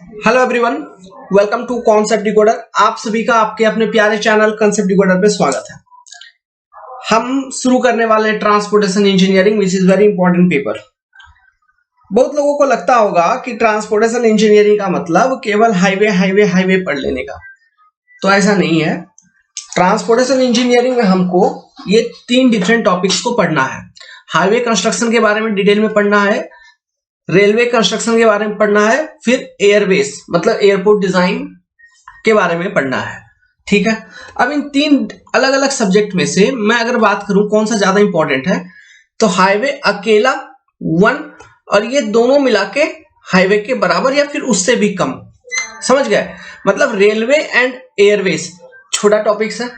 Hello everyone, welcome to Concept Decoder. आप सभी का आपके अपने प्यारे चैनल कॉन्सेप्ट डिकोडर पे स्वागत है। हम शुरू करने वाले हैं transportation engineering which is very important paper. बहुत लोगों को लगता होगा कि ट्रांसपोर्टेशन इंजीनियरिंग का मतलब केवल हाईवे हाईवे हाईवे पढ़ लेने का, तो ऐसा नहीं है। ट्रांसपोर्टेशन इंजीनियरिंग में हमको ये 3 डिफरेंट टॉपिक्स को पढ़ना है। हाईवे कंस्ट्रक्शन के बारे में डिटेल में पढ़ना है, रेलवे कंस्ट्रक्शन के बारे में पढ़ना है, फिर एयरवेज मतलब एयरपोर्ट डिजाइन के बारे में पढ़ना है। ठीक है। अब इन 3 अलग अलग सब्जेक्ट में से मैं अगर बात करूं कौन सा ज्यादा इंपॉर्टेंट है, तो हाईवे अकेला 1 और ये दोनों मिला के हाईवे के बराबर या फिर उससे भी कम। समझ गए? मतलब रेलवे एंड एयरवेज छोटा टॉपिक्स है,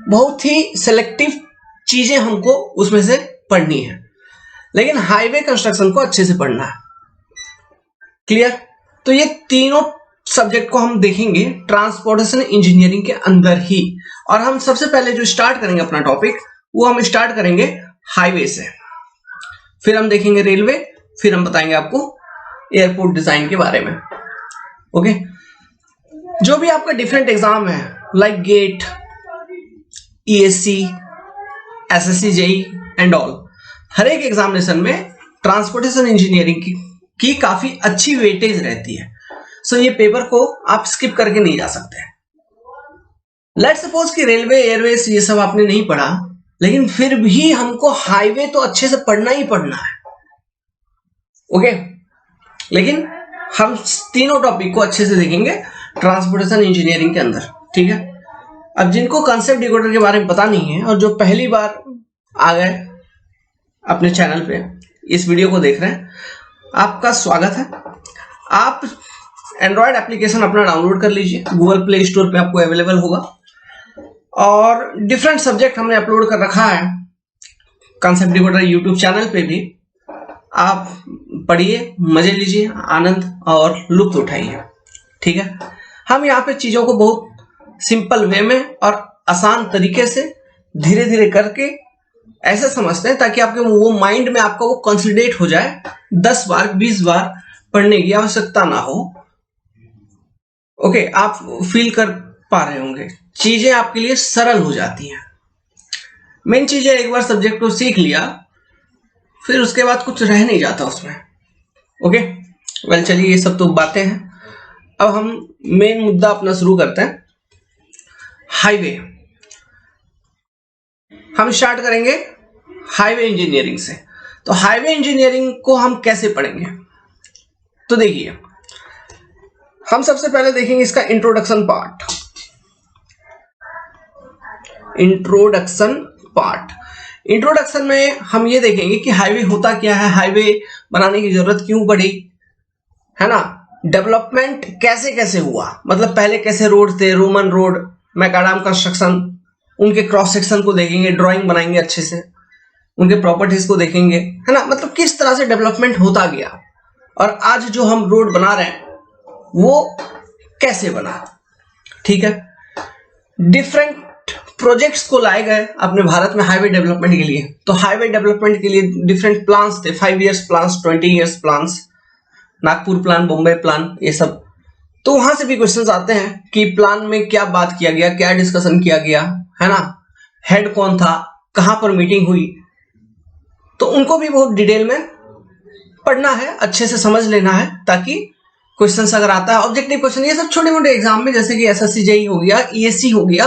बहुत ही सिलेक्टिव चीजें हमको उसमें से पढ़नी है, लेकिन हाईवे कंस्ट्रक्शन को अच्छे से पढ़ना है। क्लियर? तो ये तीनों सब्जेक्ट को हम देखेंगे ट्रांसपोर्टेशन इंजीनियरिंग के अंदर ही। और हम सबसे पहले जो स्टार्ट करेंगे अपना टॉपिक, वो हम स्टार्ट करेंगे हाईवे से, फिर हम देखेंगे रेलवे, फिर हम बताएंगे आपको एयरपोर्ट डिजाइन के बारे में। ओके। जो भी आपका डिफरेंट एग्जाम है like GATE, ESC, SSC, JE and all, हर एक एग्जामिनेशन में ट्रांसपोर्टेशन इंजीनियरिंग की काफी अच्छी वेटेज रहती है। सो ये पेपर को आप स्किप करके नहीं जा सकते। लेट्स सपोज कि रेलवे, एयरवेज ये सब आपने नहीं पढ़ा, लेकिन फिर भी हमको हाईवे तो अच्छे से पढ़ना ही पढ़ना है। ओके। लेकिन हम तीनों टॉपिक को अच्छे से देखेंगे ट्रांसपोर्टेशन इंजीनियरिंग के अंदर। ठीक है। अब जिनको कॉन्सेप्ट डिकोडर के बारे में पता नहीं है और जो पहली बार आ गए अपने चैनल पे इस वीडियो को देख रहे हैं, आपका स्वागत है। आप एंड्रॉयड एप्लीकेशन अपना डाउनलोड कर लीजिए, गूगल प्ले स्टोर पे आपको अवेलेबल होगा, और डिफरेंट सब्जेक्ट हमने अपलोड कर रखा है कॉन्सेप्ट डिकोडर यूट्यूब चैनल पे भी। आप पढ़िए, मजे लीजिए, आनंद और लुत्फ उठाइए। ठीक है। हम यहाँ पे चीजों को बहुत सिंपल वे में और आसान तरीके से धीरे धीरे करके ऐसे समझते हैं ताकि आपके वो माइंड में आपका वो कंसोलिडेट हो जाए, 10 बार 20 बार पढ़ने की आवश्यकता ना हो। ओके। आप फील कर पा रहे होंगे, चीजें आपके लिए सरल हो जाती हैं। मेन चीज है एक बार सब्जेक्ट को सीख लिया, फिर उसके बाद कुछ रह नहीं जाता उसमें। ओके। वेल, चलिए ये सब तो बातें हैं। अब हम मेन मुद्दा अपना शुरू करते हैं। हाईवे हम स्टार्ट करेंगे हाईवे इंजीनियरिंग से। तो हाईवे इंजीनियरिंग को हम कैसे पढ़ेंगे, तो देखिए, हम सबसे पहले देखेंगे इसका इंट्रोडक्शन पार्ट। इंट्रोडक्शन में हम ये देखेंगे कि हाईवे होता क्या है, हाईवे बनाने की जरूरत क्यों पड़ी, है ना। डेवलपमेंट कैसे कैसे हुआ, मतलब पहले कैसे रोड थे, रोमन रोड, मैकाडम कंस्ट्रक्शन, उनके क्रॉस सेक्शन को देखेंगे, ड्राइंग बनाएंगे अच्छे से, उनके प्रॉपर्टीज को देखेंगे, है ना। मतलब किस तरह से डेवलपमेंट होता गया और आज जो हम रोड बना रहे हैं वो कैसे बना। ठीक है। डिफरेंट प्रोजेक्ट्स को लाए गए अपने भारत में हाईवे डेवलपमेंट के लिए। तो हाईवे डेवलपमेंट के लिए डिफरेंट प्लान्स थे, 5 years plans, 20 years plans, Nagpur plan, Bombay plan, ये सब। तो वहां से भी क्वेश्चंस आते हैं कि प्लान में क्या बात किया गया, क्या डिस्कशन किया गया, है ना, हेड कौन था, कहां पर मीटिंग हुई। तो उनको भी बहुत डिटेल में पढ़ना है, अच्छे से समझ लेना है, ताकि क्वेश्चंस अगर आता है ऑब्जेक्टिव क्वेश्चन, ये सब छोटे मोटे एग्जाम में, जैसे कि एसएससी, जेई हो गया, ईएससी हो गया,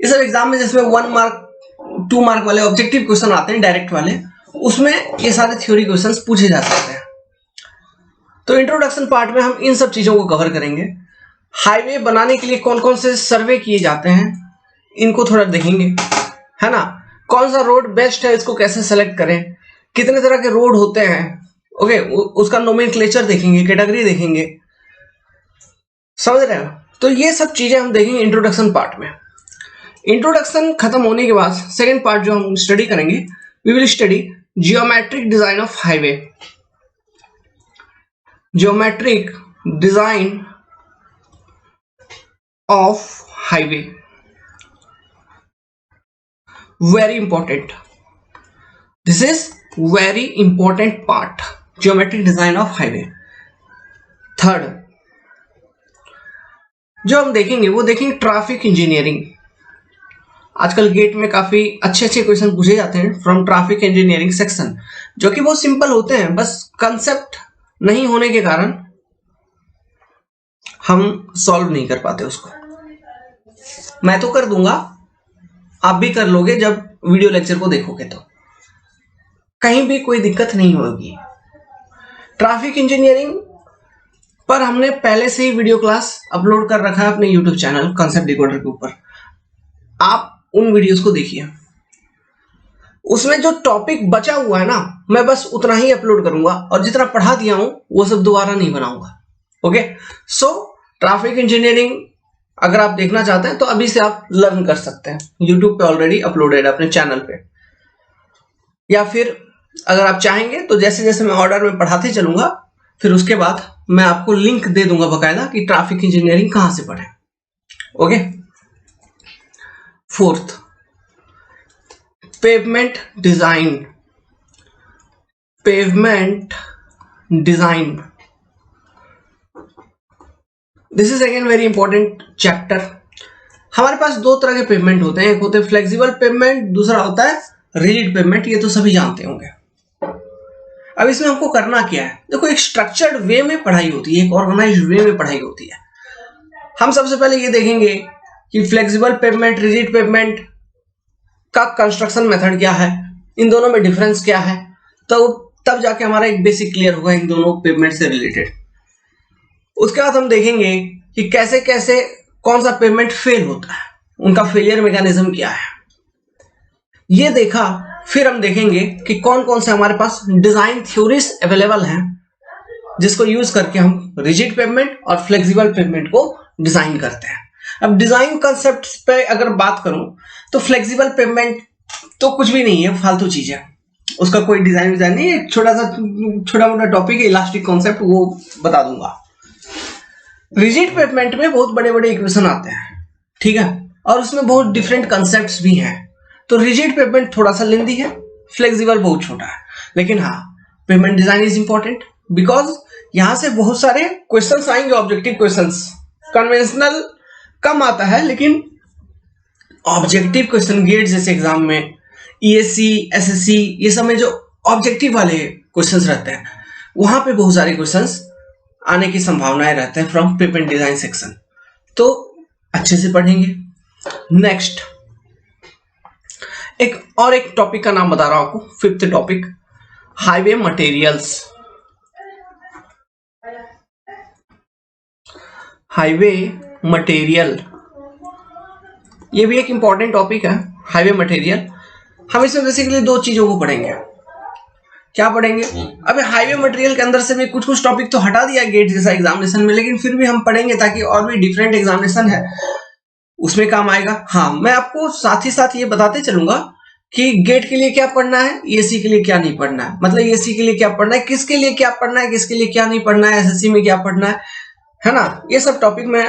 ये सब एग्जाम में जिसमें 1 मार्क 2 मार्क वाले ऑब्जेक्टिव क्वेश्चन आते हैं, डायरेक्ट वाले, उसमें ये सारे थ्योरी क्वेश्चंस पूछे जा सकते हैं। तो इंट्रोडक्शन पार्ट में हम इन सब चीजों को कवर करेंगे। हाईवे बनाने के लिए कौन कौन से सर्वे किए जाते हैं इनको थोड़ा देखेंगे, है ना। कौन सा रोड बेस्ट है, इसको कैसे सेलेक्ट करें, कितने तरह के रोड होते हैं, ओके, उसका नोमेनक्लेचर देखेंगे, कैटेगरी देखेंगे। समझ रहे हो? तो ये सब चीजें हम देखेंगे इंट्रोडक्शन पार्ट में। इंट्रोडक्शन खत्म होने के बाद सेकेंड पार्ट जो हम स्टडी करेंगे, we will study geometric design of highway. Geometric design of highway, very important. This is very important part, geometric design of highway. Third, जो हम देखेंगे वो देखेंगे ट्रैफिक इंजीनियरिंग। आजकल गेट में काफी अच्छे अच्छे क्वेश्चन पूछे जाते हैं फ्रॉम ट्रैफिक इंजीनियरिंग सेक्शन, जो कि बहुत सिंपल होते हैं, बस कंसेप्ट नहीं होने के कारण हम सॉल्व नहीं कर पाते उसको। मैं तो कर दूंगा, आप भी कर लोगे जब वीडियो लेक्चर को देखोगे, तो कहीं भी कोई दिक्कत नहीं होगी। ट्रैफिक इंजीनियरिंग पर हमने पहले से ही वीडियो क्लास अपलोड कर रखा है अपने यूट्यूब चैनल कॉन्सेप्ट डिकोडर के ऊपर, आप उन वीडियोस को देखिए। उसमें जो टॉपिक बचा हुआ है ना, मैं बस उतना ही अपलोड करूंगा और जितना पढ़ा दिया हूं वो सब दोबारा नहीं बनाऊंगा। ओके, सो ट्रैफिक इंजीनियरिंग अगर आप देखना चाहते हैं तो अभी से आप लर्न कर सकते हैं, यूट्यूब पे ऑलरेडी अपलोडेड है अपने चैनल पे, या फिर अगर आप चाहेंगे तो जैसे जैसे मैं ऑर्डर में पढ़ाते चलूंगा, फिर उसके बाद मैं आपको लिंक दे दूंगा बकायदा कि ट्रैफिक इंजीनियरिंग कहां से पढ़े। Okay, fourth, pavement design. Pavement design, this is again very important chapter. हमारे पास दो तरह के पेवमेंट होते हैं, एक होते हैं फ्लेक्सिबल पेवमेंट, दूसरा होता है रिजिड पेवमेंट। ये तो सभी जानते होंगे। अब इसमें हमको करना क्या है, देखो एक स्ट्रक्चर्ड वे में पढ़ाई होती है, एक ऑर्गेनाइज्ड वे में पढ़ाई होती है। हम सबसे पहले ये देखेंगे कि फ्लेक्सिबल पेवमेंट, रिजिड पेवमेंट का कंस्ट्रक्शन मेथड क्या है, इन दोनों में डिफरेंस क्या है, तो तब जाके हमारा एक बेसिक क्लियर होगा इन दोनों पेवमेंट से रिलेटेड। उसके बाद हम देखेंगे कि कैसे कैसे कौन सा पेवमेंट फेल होता है, उनका फेलियर मैकेनिज्म क्या है, ये देखा। फिर हम देखेंगे कि कौन कौन से हमारे पास डिजाइन थ्योरीज अवेलेबल हैं जिसको यूज करके हम रिजिड पेवमेंट और फ्लेक्सिबल पेवमेंट को डिजाइन करते हैं। अब डिजाइन कंसेप्ट पे अगर बात करूं तो फ्लेक्सिबल पेवमेंट तो कुछ भी नहीं है, फालतू चीज है, उसका कोई डिजाइन नहीं है, छोटा मोटा टॉपिक है, इलास्टिक कॉन्सेप्ट, वो बता दूंगा। रिजिड पेवमेंट में बहुत बड़े बड़े इक्वेशन आते हैं, ठीक है, और उसमें बहुत डिफरेंट कंसेप्ट्स भी हैं। तो रिजिड पेवमेंट थोड़ा सा लेंदी है, फ्लेक्सिबल बहुत छोटा है, लेकिन हाँ pavement design is important because यहां से बहुत सारे क्वेश्चंस आएंगे, ऑब्जेक्टिव क्वेश्चंस। कन्वेंशनल कम आता है, लेकिन ऑब्जेक्टिव क्वेश्चन गेट जैसे एग्जाम में, ईएससी, एसएससी, ये सब में जो ऑब्जेक्टिव वाले क्वेश्चंस रहते हैं, वहां पे बहुत सारे क्वेश्चंस आने की संभावनाएं रहते हैं फ्रॉम पेवमेंट डिजाइन सेक्शन, तो अच्छे से पढ़ेंगे। नेक्स्ट एक टॉपिक का नाम बता रहा हूं आपको, fifth topic, highway materials. Highway material, ये भी एक इंपॉर्टेंट टॉपिक है, हाईवे मटेरियल। हम इसमें बेसिकली दो चीजों को पढ़ेंगे। क्या पढ़ेंगे? अबे हाईवे मटेरियल के अंदर से भी कुछ कुछ टॉपिक तो हटा दिया गेट जैसा एग्जामिनेशन में, लेकिन फिर भी हम पढ़ेंगे ताकि और भी डिफरेंट एग्जामिनेशन है उसमें काम आएगा। हाँ, मैं आपको साथ ही साथ ये बताते चलूंगा कि गेट के लिए क्या पढ़ना है, ईएससी के लिए क्या नहीं पढ़ना है, मतलब ईएससी के लिए क्या पढ़ना है, किसके लिए क्या पढ़ना है, किसके लिए क्या नहीं पढ़ना है, एसएससी में क्या पढ़ना है ना, ये सब टॉपिक मैं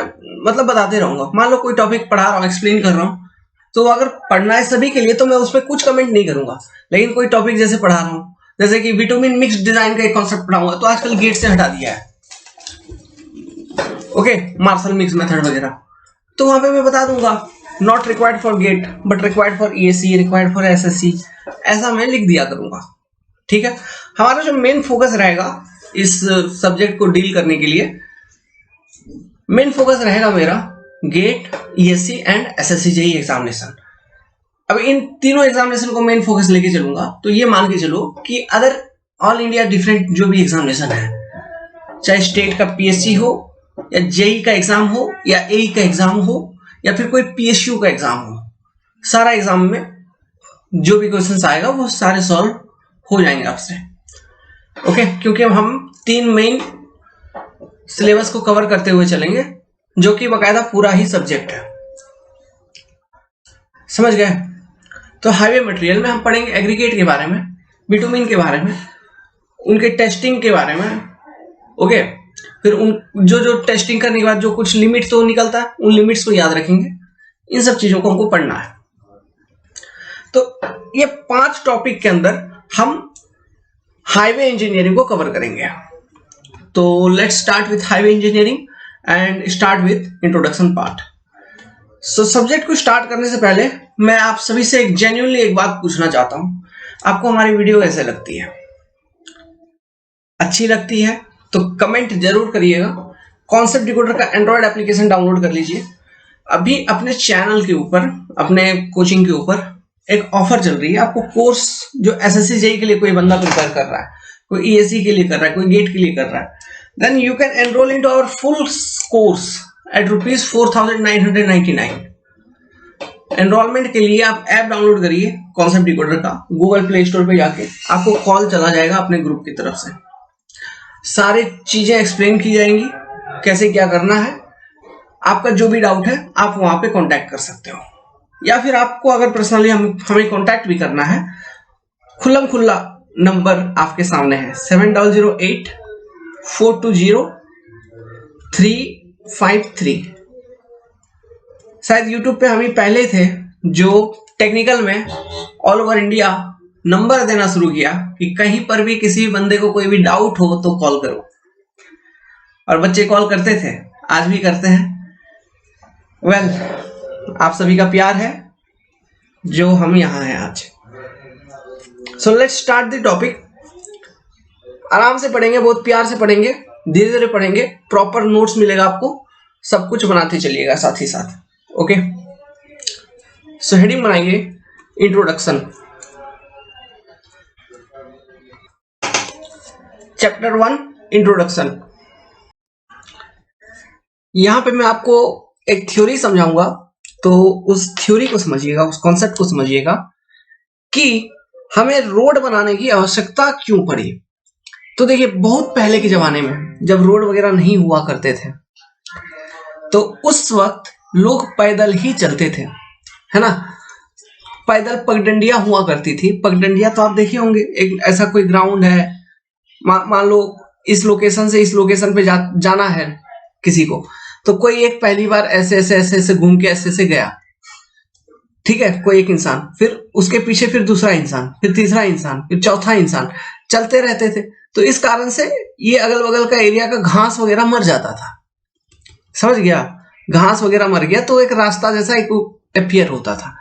मतलब बताते रहूंगा। मान लो कोई टॉपिक पढ़ा रहा हूँ, एक्सप्लेन कर रहा हूँ, तो अगर पढ़ना है सभी के लिए तो मैं उस पर कुछ कमेंट नहीं करूंगा, लेकिन कोई टॉपिक जैसे पढ़ा रहा हूँ, जैसे कि विटामिन मिक्स डिजाइन का एक कॉन्सेप्ट पढ़ाऊंगा, तो आजकल गेट से हटा दिया है, ओके, मार्शल मिक्स मेथड वगैरह, तो वहां पे मैं बता दूंगा not required for get but required for ESC, required for SSC, ऐसा मैं लिख दिया करूंगा। ठीक है, हमारा जो मेन फोकस रहेगा इस सब्जेक्ट को डील करने के लिए, मेन फोकस रहेगा मेरा GATE, ESC and SSC JEE examination. अब इन तीनों एग्जामिनेशन को मेन फोकस लेके चलूंगा, तो ये मान के चलो कि अदर ऑल इंडिया डिफरेंट जो भी एग्जामिनेशन है, चाहे स्टेट का पीएससी हो या जेईई का एग्जाम हो या एई का एग्जाम हो या फिर कोई पीएसयू का एग्जाम हो, सारा एग्जाम में जो भी क्वेश्चंस आएगा वो सारे सॉल्व हो जाएंगे आपसे। ओके, क्योंकि हम तीन मेन सिलेबस को कवर करते हुए चलेंगे, जो कि बकायदा पूरा ही सब्जेक्ट है, समझ गए? तो हाईवे मटेरियल में हम पढ़ेंगे एग्रीगेट के बारे में, बिटुमिन के बारे में, उनके टेस्टिंग के बारे में, ओके, फिर उन जो टेस्टिंग करने के बाद जो कुछ लिमिट तो निकलता है, उन लिमिट्स को याद रखेंगे, इन सब चीजों को हमको पढ़ना है। तो ये 5 टॉपिक के अंदर हम हाईवे इंजीनियरिंग को कवर करेंगे। तो let's start with highway engineering and start with introduction part. So subject को स्टार्ट करने से पहले मैं आप सभी से एक जेन्युइनली एक बात पूछना चाहता हूं, आपको हमारी वीडियो कैसे लगती है? अच्छी लगती है तो कमेंट जरूर करिएगा। कॉन्सेप्ट डिकोडर का एंड्रॉयड एप्लीकेशन डाउनलोड कर लीजिए। अभी अपने चैनल के ऊपर, अपने कोचिंग के ऊपर एक ऑफर चल रही है। आपको कोर्स जो एसएससी जेईई के लिए कोई बंदा प्रिपेयर कर रहा है, कोई ईएससी के लिए कर रहा है, कोई गेट के लिए कर रहा है, then you can enroll into our full course at ₹4,999। Enrolment के लिए आप ऐप डाउनलोड करिए कॉन्सेप्ट डिकोडर का, गूगल प्ले स्टोर पे जाके आपको कॉल चला जाएगा अपने ग्रुप की तरफ से। सारी चीजें एक्सप्लेन की जाएंगी, कैसे क्या करना है। आपका जो भी डाउट है आप वहां पे कांटेक्ट कर सकते हो, या फिर आपको अगर पर्सनली हमें कांटेक्ट भी करना है, खुल्लम खुल्ला नंबर आपके सामने है 7008-420-353। शायद यूट्यूब पे हम ही पहले थे जो टेक्निकल में ऑल ओवर इंडिया नंबर देना शुरू किया कि कहीं पर भी किसी बंदे को कोई भी डाउट हो तो कॉल करो। और बच्चे कॉल करते थे, आज भी करते हैं। वेल, आप सभी का प्यार है जो हम यहां हैं आज। So let's start the topic. आराम से पढ़ेंगे, बहुत प्यार से पढ़ेंगे, धीरे धीरे पढ़ेंगे, प्रॉपर नोट्स मिलेगा आपको, सब कुछ बनाते चलिएगा साथ ही साथ। ओके, सो हेडिंग बनाएंगे इंट्रोडक्शन। Chapter 1 introduction. यहां पे मैं आपको एक थ्योरी समझाऊंगा, तो उस थ्योरी को समझिएगा, उस कॉन्सेप्ट को समझिएगा कि हमें रोड बनाने की आवश्यकता क्यों पड़ी। तो देखिए, बहुत पहले के जमाने में जब रोड वगैरह नहीं हुआ करते थे तो उस वक्त लोग पैदल ही चलते थे, है ना। पैदल पगडंडियां हुआ करती थी। पगडंडियां तो आप देखे होंगे, एक ऐसा कोई ग्राउंड है, मान लो इस लोकेशन से इस लोकेशन पे जाना है किसी को, तो कोई एक पहली बार ऐसे ऐसे ऐसे ऐसे घूम के ऐसे ऐसे गया, ठीक है, कोई एक इंसान, फिर उसके पीछे फिर दूसरा इंसान, फिर तीसरा इंसान, फिर चौथा इंसान, चलते रहते थे। तो इस कारण से ये अगल बगल का एरिया का घास वगैरह मर जाता था, समझ गया। घास वगैरह मर गया तो एक रास्ता जैसा एक अपीयर होता था।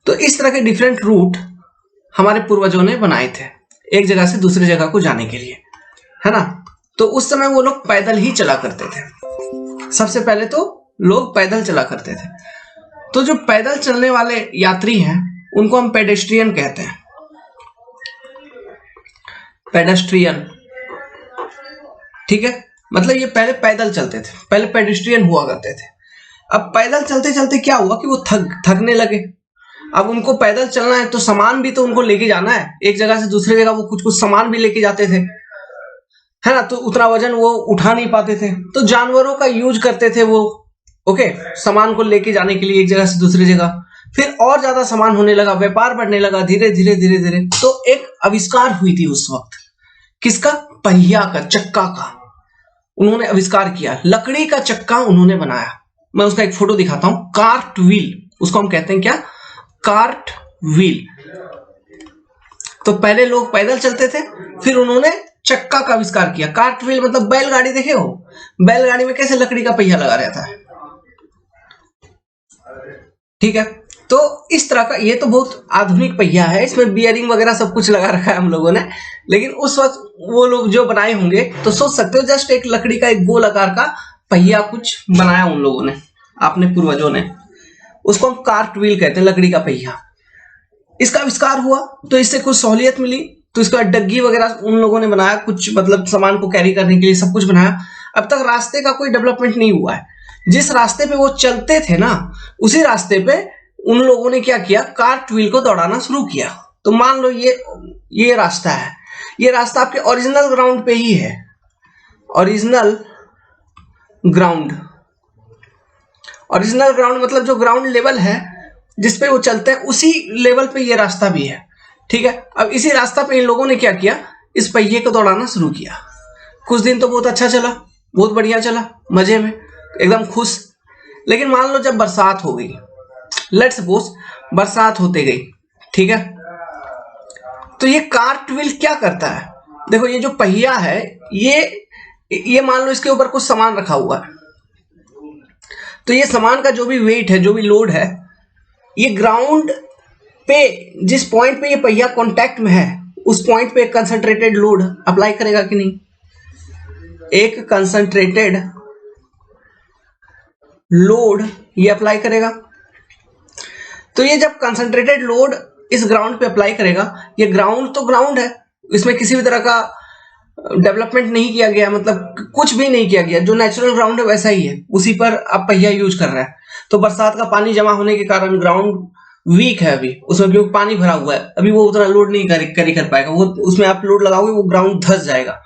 तो इस तरह के डिफरेंट रूट हमारे पूर्वजों ने बनाए थे एक जगह से दूसरी जगह को जाने के लिए, है ना। तो उस समय वो लोग पैदल ही चला करते थे। सबसे पहले तो लोग पैदल चला करते थे। तो जो पैदल चलने वाले यात्री हैं उनको हम पेडेस्ट्रियन कहते हैं। पेडेस्ट्रियन, ठीक है, मतलब ये पहले पैदल चलते थे, पहले पेडेस्ट्रियन हुआ करते थे। अब पैदल चलते चलते क्या हुआ कि वो थकने लगे। अब उनको पैदल चलना है तो सामान भी तो उनको लेके जाना है, एक जगह से दूसरी जगह वो कुछ कुछ सामान भी लेके जाते थे, है ना। तो उतना वजन वो उठा नहीं पाते थे, तो जानवरों का यूज करते थे वो, ओके, सामान को लेके जाने के लिए एक जगह से दूसरी जगह। फिर और ज्यादा सामान होने लगा, व्यापार बढ़ने लगा धीरे धीरे धीरे धीरे। तो एक आविष्कार हुई थी उस वक्त, किसका? पहिया का, चक्का का उन्होंने आविष्कार किया। लकड़ी का चक्का उन्होंने बनाया। मैं उसका एक फोटो दिखाता हूं। कार्ट व्हील, उसको हम कहते हैं क्या? Cart wheel. तो पहले लोग पैदल चलते थे, फिर उन्होंने चक्का का आविष्कार किया। कार्ट व्हील मतलब बैलगाड़ी, देखे हो? बैलगाड़ी में कैसे लकड़ी का पहिया लगा रहता है, ठीक है। तो इस तरह का, ये तो बहुत आधुनिक पहिया है, इसमें बियरिंग वगैरह सब कुछ लगा रखा है हम लोगों ने। लेकिन उस वक्त वो लोग जो बनाए होंगे, तो सोच सकते हो जस्ट एक लकड़ी का एक गोल आकार का पहिया कुछ बनाया उन लोगों ने, अपने पूर्वजों ने। उसको हम कार्ट व्हील कहते हैं, लकड़ी का पहिया। इसका आविष्कार हुआ तो इससे कुछ सहूलियत मिली, तो इसका डग्गी वगैरह उन लोगों ने बनाया, कुछ मतलब सामान को कैरी करने के लिए सब कुछ बनाया। अब तक रास्ते का कोई डेवलपमेंट नहीं हुआ है। जिस रास्ते पे वो चलते थे ना, उसी रास्ते पे उन लोगों ने क्या किया? कार्ट व्हील को दौड़ाना शुरू किया। तो मान लो ये रास्ता है, ये रास्ता आपके ओरिजिनल ग्राउंड पे ही है। ओरिजिनल ग्राउंड, ओरिजिनल ग्राउंड मतलब जो ग्राउंड लेवल है जिसपे वो चलते हैं, उसी लेवल पे ये रास्ता भी है, ठीक है। अब इसी रास्ता पे इन लोगों ने क्या किया? इस पहिए को दौड़ाना शुरू किया। कुछ दिन तो बहुत अच्छा चला, बहुत बढ़िया चला, मजे में, एकदम खुश। लेकिन मान लो जब बरसात हो गई, लेट सपोज बरसात होते गई, ठीक है, तो ये कार्ट व्हील क्या करता है? देखो, ये जो पहिया है, ये मान लो इसके ऊपर कुछ सामान रखा हुआ है, तो ये सामान का जो भी वेट है, जो भी लोड है, ये ग्राउंड पे जिस पॉइंट पे ये पहिया कांटेक्ट में है उस पॉइंट पे कंसंट्रेटेड लोड अप्लाई करेगा कि नहीं? एक कंसंट्रेटेड लोड ये अप्लाई करेगा। तो ये जब कंसंट्रेटेड लोड इस ग्राउंड पे अप्लाई करेगा, ये ग्राउंड तो ग्राउंड है, इसमें किसी भी तरह का डेवलपमेंट नहीं किया गया, मतलब कुछ भी नहीं किया गया, जो नेचुरल ग्राउंड है वैसा ही है, उसी पर आप पहिया यूज कर रहे हैं। तो बरसात का पानी जमा होने के कारण ग्राउंड वीक है अभी, उसमें क्योंकि पानी भरा हुआ है, अभी वो उतना लोड नहीं कैरी कर पाएगा, वो उसमें आप लोड लगाओगे वो ग्राउंड धंस जाएगा।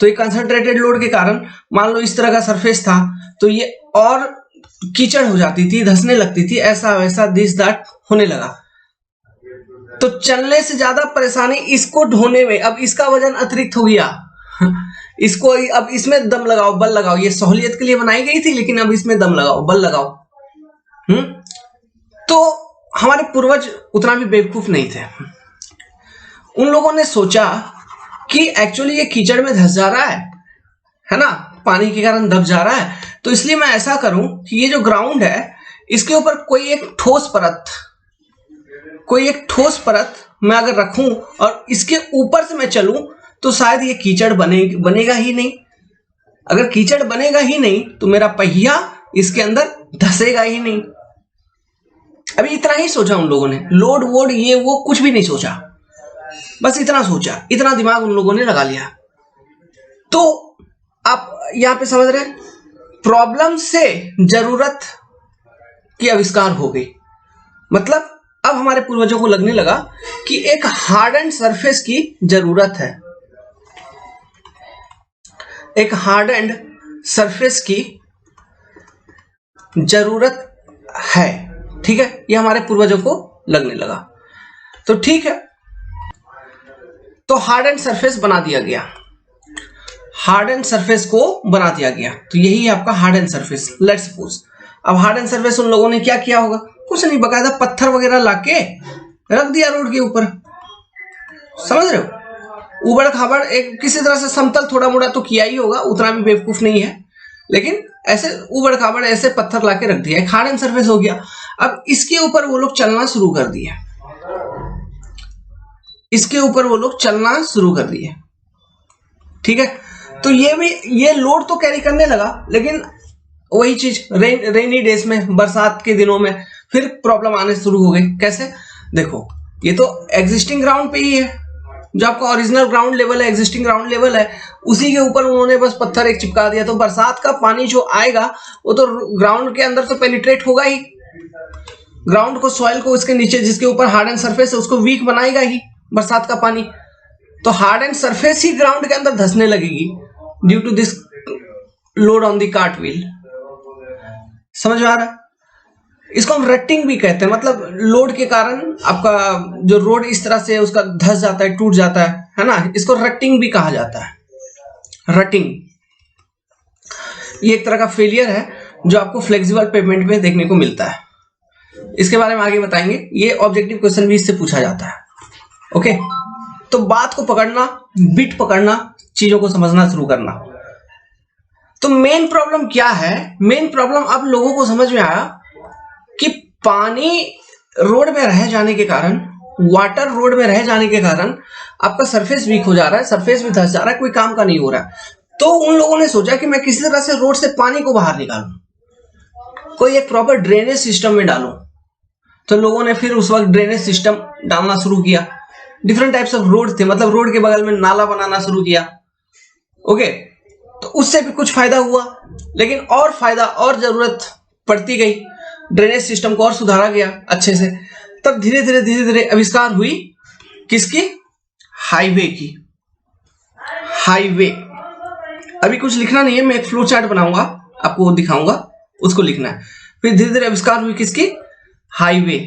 तो ये कंसंट्रेटेड लोड के कारण मान लो इस तरह का सरफेस था, तो ये और कीचड़ हो जाती थी, धंसने लगती थी, ऐसा वैसा दिस दैट होने लगा। तो चलने से ज्यादा परेशानी इसको ढोने में, अब इसका वजन अतिरिक्त हो गया इसको अब इसमें दम लगाओ, बल लगाओ, ये सहूलियत के लिए बनाई गई थी, लेकिन अब इसमें दम लगाओ, बल लगाओ। तो हमारे पूर्वज उतना भी बेवकूफ नहीं थे, उन लोगों ने सोचा कि एक्चुअली ये कीचड़ में धंस जा रहा है ना, पानी के कारण दब जा रहा है, तो इसलिए मैं ऐसा करूं कि ये जो ग्राउंड है इसके ऊपर कोई एक ठोस परत मैं अगर रखूं और इसके ऊपर से मैं चलूं तो शायद ये कीचड़ बनेगा ही नहीं। अगर कीचड़ बनेगा ही नहीं तो मेरा पहिया इसके अंदर धंसेगा ही नहीं। अभी इतना ही सोचा उन लोगों ने, लोड वोड ये वो कुछ भी नहीं सोचा, बस इतना सोचा, इतना दिमाग उन लोगों ने लगा लिया। तो आप यहां पे समझ रहे, प्रॉब्लम से जरूरत की आविष्कार हो गई। मतलब अब हमारे पूर्वजों को लगने लगा कि एक हार्डन्ड सरफेस की जरूरत है, एक हार्डन्ड सरफेस की जरूरत है, ठीक है, ये हमारे पूर्वजों को लगने लगा। तो ठीक है, तो हार्डन्ड सरफेस बना दिया गया, हार्डन्ड सरफेस को बना दिया गया। तो यही है आपका हार्डन्ड सरफेस। लेट्स सपोज अब हार्डन्ड सरफेस उन लोगों ने क्या किया होगा, कुछ नहीं, बकायदा पत्थर वगैरह लाके रख दिया रोड के ऊपर, समझ रहे हो, उबड़ खाबड़ एक किसी तरह से समतल थोड़ा मोड़ा तो किया ही होगा, उतना भी बेवकूफ नहीं है, लेकिन ऐसे उबड़ खाबड़ ऐसे पत्थर लाके रख दिया, एक हार्डन्ड सरफेस हो गया। अब इसके ऊपर वो लोग चलना शुरू कर दिए, इसके ऊपर वो लोग चलना शुरू कर दिए, ठीक है। तो ये लोड तो कैरी करने लगा, लेकिन वही चीज रेनी डेज में, बरसात के दिनों में फिर प्रॉब्लम आने शुरू हो गई। कैसे? देखो, ये तो एग्जिस्टिंग ग्राउंड पे ही है, जो आपका ओरिजिनल ग्राउंड लेवल है, एग्जिस्टिंग ग्राउंड लेवल है, उसी के ऊपर उन्होंने बस पत्थर एक चिपका दिया। तो बरसात का पानी जो आएगा वो तो ग्राउंड के अंदर तो पेनिट्रेट होगा ही, ग्राउंड को, सॉइल को, उसके नीचे जिसके ऊपर हार्डन्ड सरफेस है उसको वीक बनाएगा ही बरसात का पानी। तो हार्डन्ड सरफेस ही ग्राउंड के अंदर धंसने लगेगी due to this load on the cart wheel. समझ में आ रहा है? इसको हम रटिंग भी कहते हैं, मतलब लोड के कारण आपका जो रोड इस तरह से उसका धंस जाता है, टूट जाता है ना, इसको रटिंग भी कहा जाता है। रटिंग ये एक तरह का फेलियर है जो आपको फ्लेक्सिबल पेमेंट में देखने को मिलता है, इसके बारे में आगे बताएंगे। ये ऑब्जेक्टिव क्वेश्चन भी इससे पूछा जाता है। ओके, तो बात को पकड़ना, बिट पकड़ना, चीजों को समझना शुरू करना। तो मेन प्रॉब्लम क्या है? मेन प्रॉब्लम अब लोगों को समझ में आया कि पानी रोड में रह जाने के कारण, वाटर रोड में रह जाने के कारण आपका सरफेस वीक हो जा रहा है, सरफेस भी धंस जा रहा है, कोई काम का नहीं हो रहा है। तो उन लोगों ने सोचा कि मैं किसी तरह से रोड से पानी को बाहर निकालूं, कोई एक प्रॉपर ड्रेनेज सिस्टम में डालूं। तो लोगों ने फिर उस वक्त ड्रेनेज सिस्टम डालना शुरू किया। डिफरेंट टाइप्स ऑफ रोड थे, मतलब रोड के बगल में नाला बनाना शुरू किया। ओके, तो उससे भी कुछ फायदा हुआ, लेकिन और फायदा और जरूरत पड़ती गई, ड्रेनेज सिस्टम को और सुधारा गया अच्छे से। तब धीरे धीरे आविष्कार हुई किसकी? हाईवे की। हाईवे, अभी कुछ लिखना नहीं है, मैं एक फ्लो चार्ट बनाऊंगा, आपको वो दिखाऊंगा, उसको लिखना है। फिर धीरे धीरे आविष्कार हुई किसकी? हाईवे।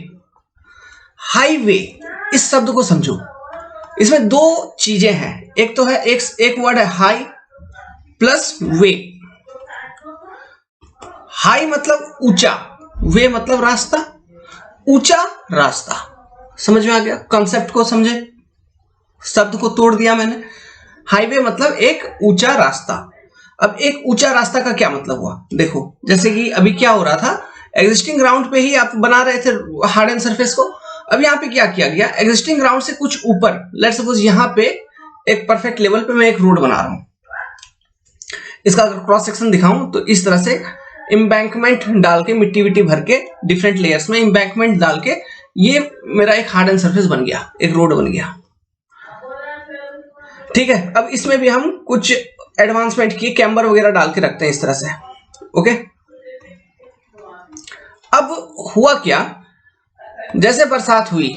हाईवे इस शब्द को समझो, इसमें दो चीजें हैं, एक तो है एक वर्ड है हाई प्लस वे। हाई मतलब ऊंचा, वे मतलब रास्ता, ऊंचा रास्ता। समझ में आ गया? कॉन्सेप्ट को समझे, शब्द को तोड़ दिया मैंने। हाईवे मतलब एक ऊंचा रास्ता। अब एक ऊंचा रास्ता का क्या मतलब हुआ, देखो जैसे कि अभी क्या हो रहा था, एग्जिस्टिंग ग्राउंड पे ही आप बना रहे थे हार्ड एंड सरफेस को। अब यहाँ पे क्या किया गया, एग्जिस्टिंग ग्राउंड से कुछ ऊपर, लेट्स सपोज यहाँ पे एक परफेक्ट लेवल पे मैं एक रोड बना रहा हूं। इसका अगर क्रॉस सेक्शन दिखाऊं तो इस तरह से एम्बैंकमेंट डाल के, मिट्टी विट्टी भर के, डिफरेंट लेयर्स में एम्बैंकमेंट डाल के ये मेरा एक हार्ड एंड सरफेस बन गया, एक रोड बन गया। ठीक है, अब इसमें भी हम कुछ एडवांसमेंट किए, कैम्बर वगैरह डाल के रखते हैं इस तरह से। ओके, अब हुआ क्या, जैसे बरसात हुई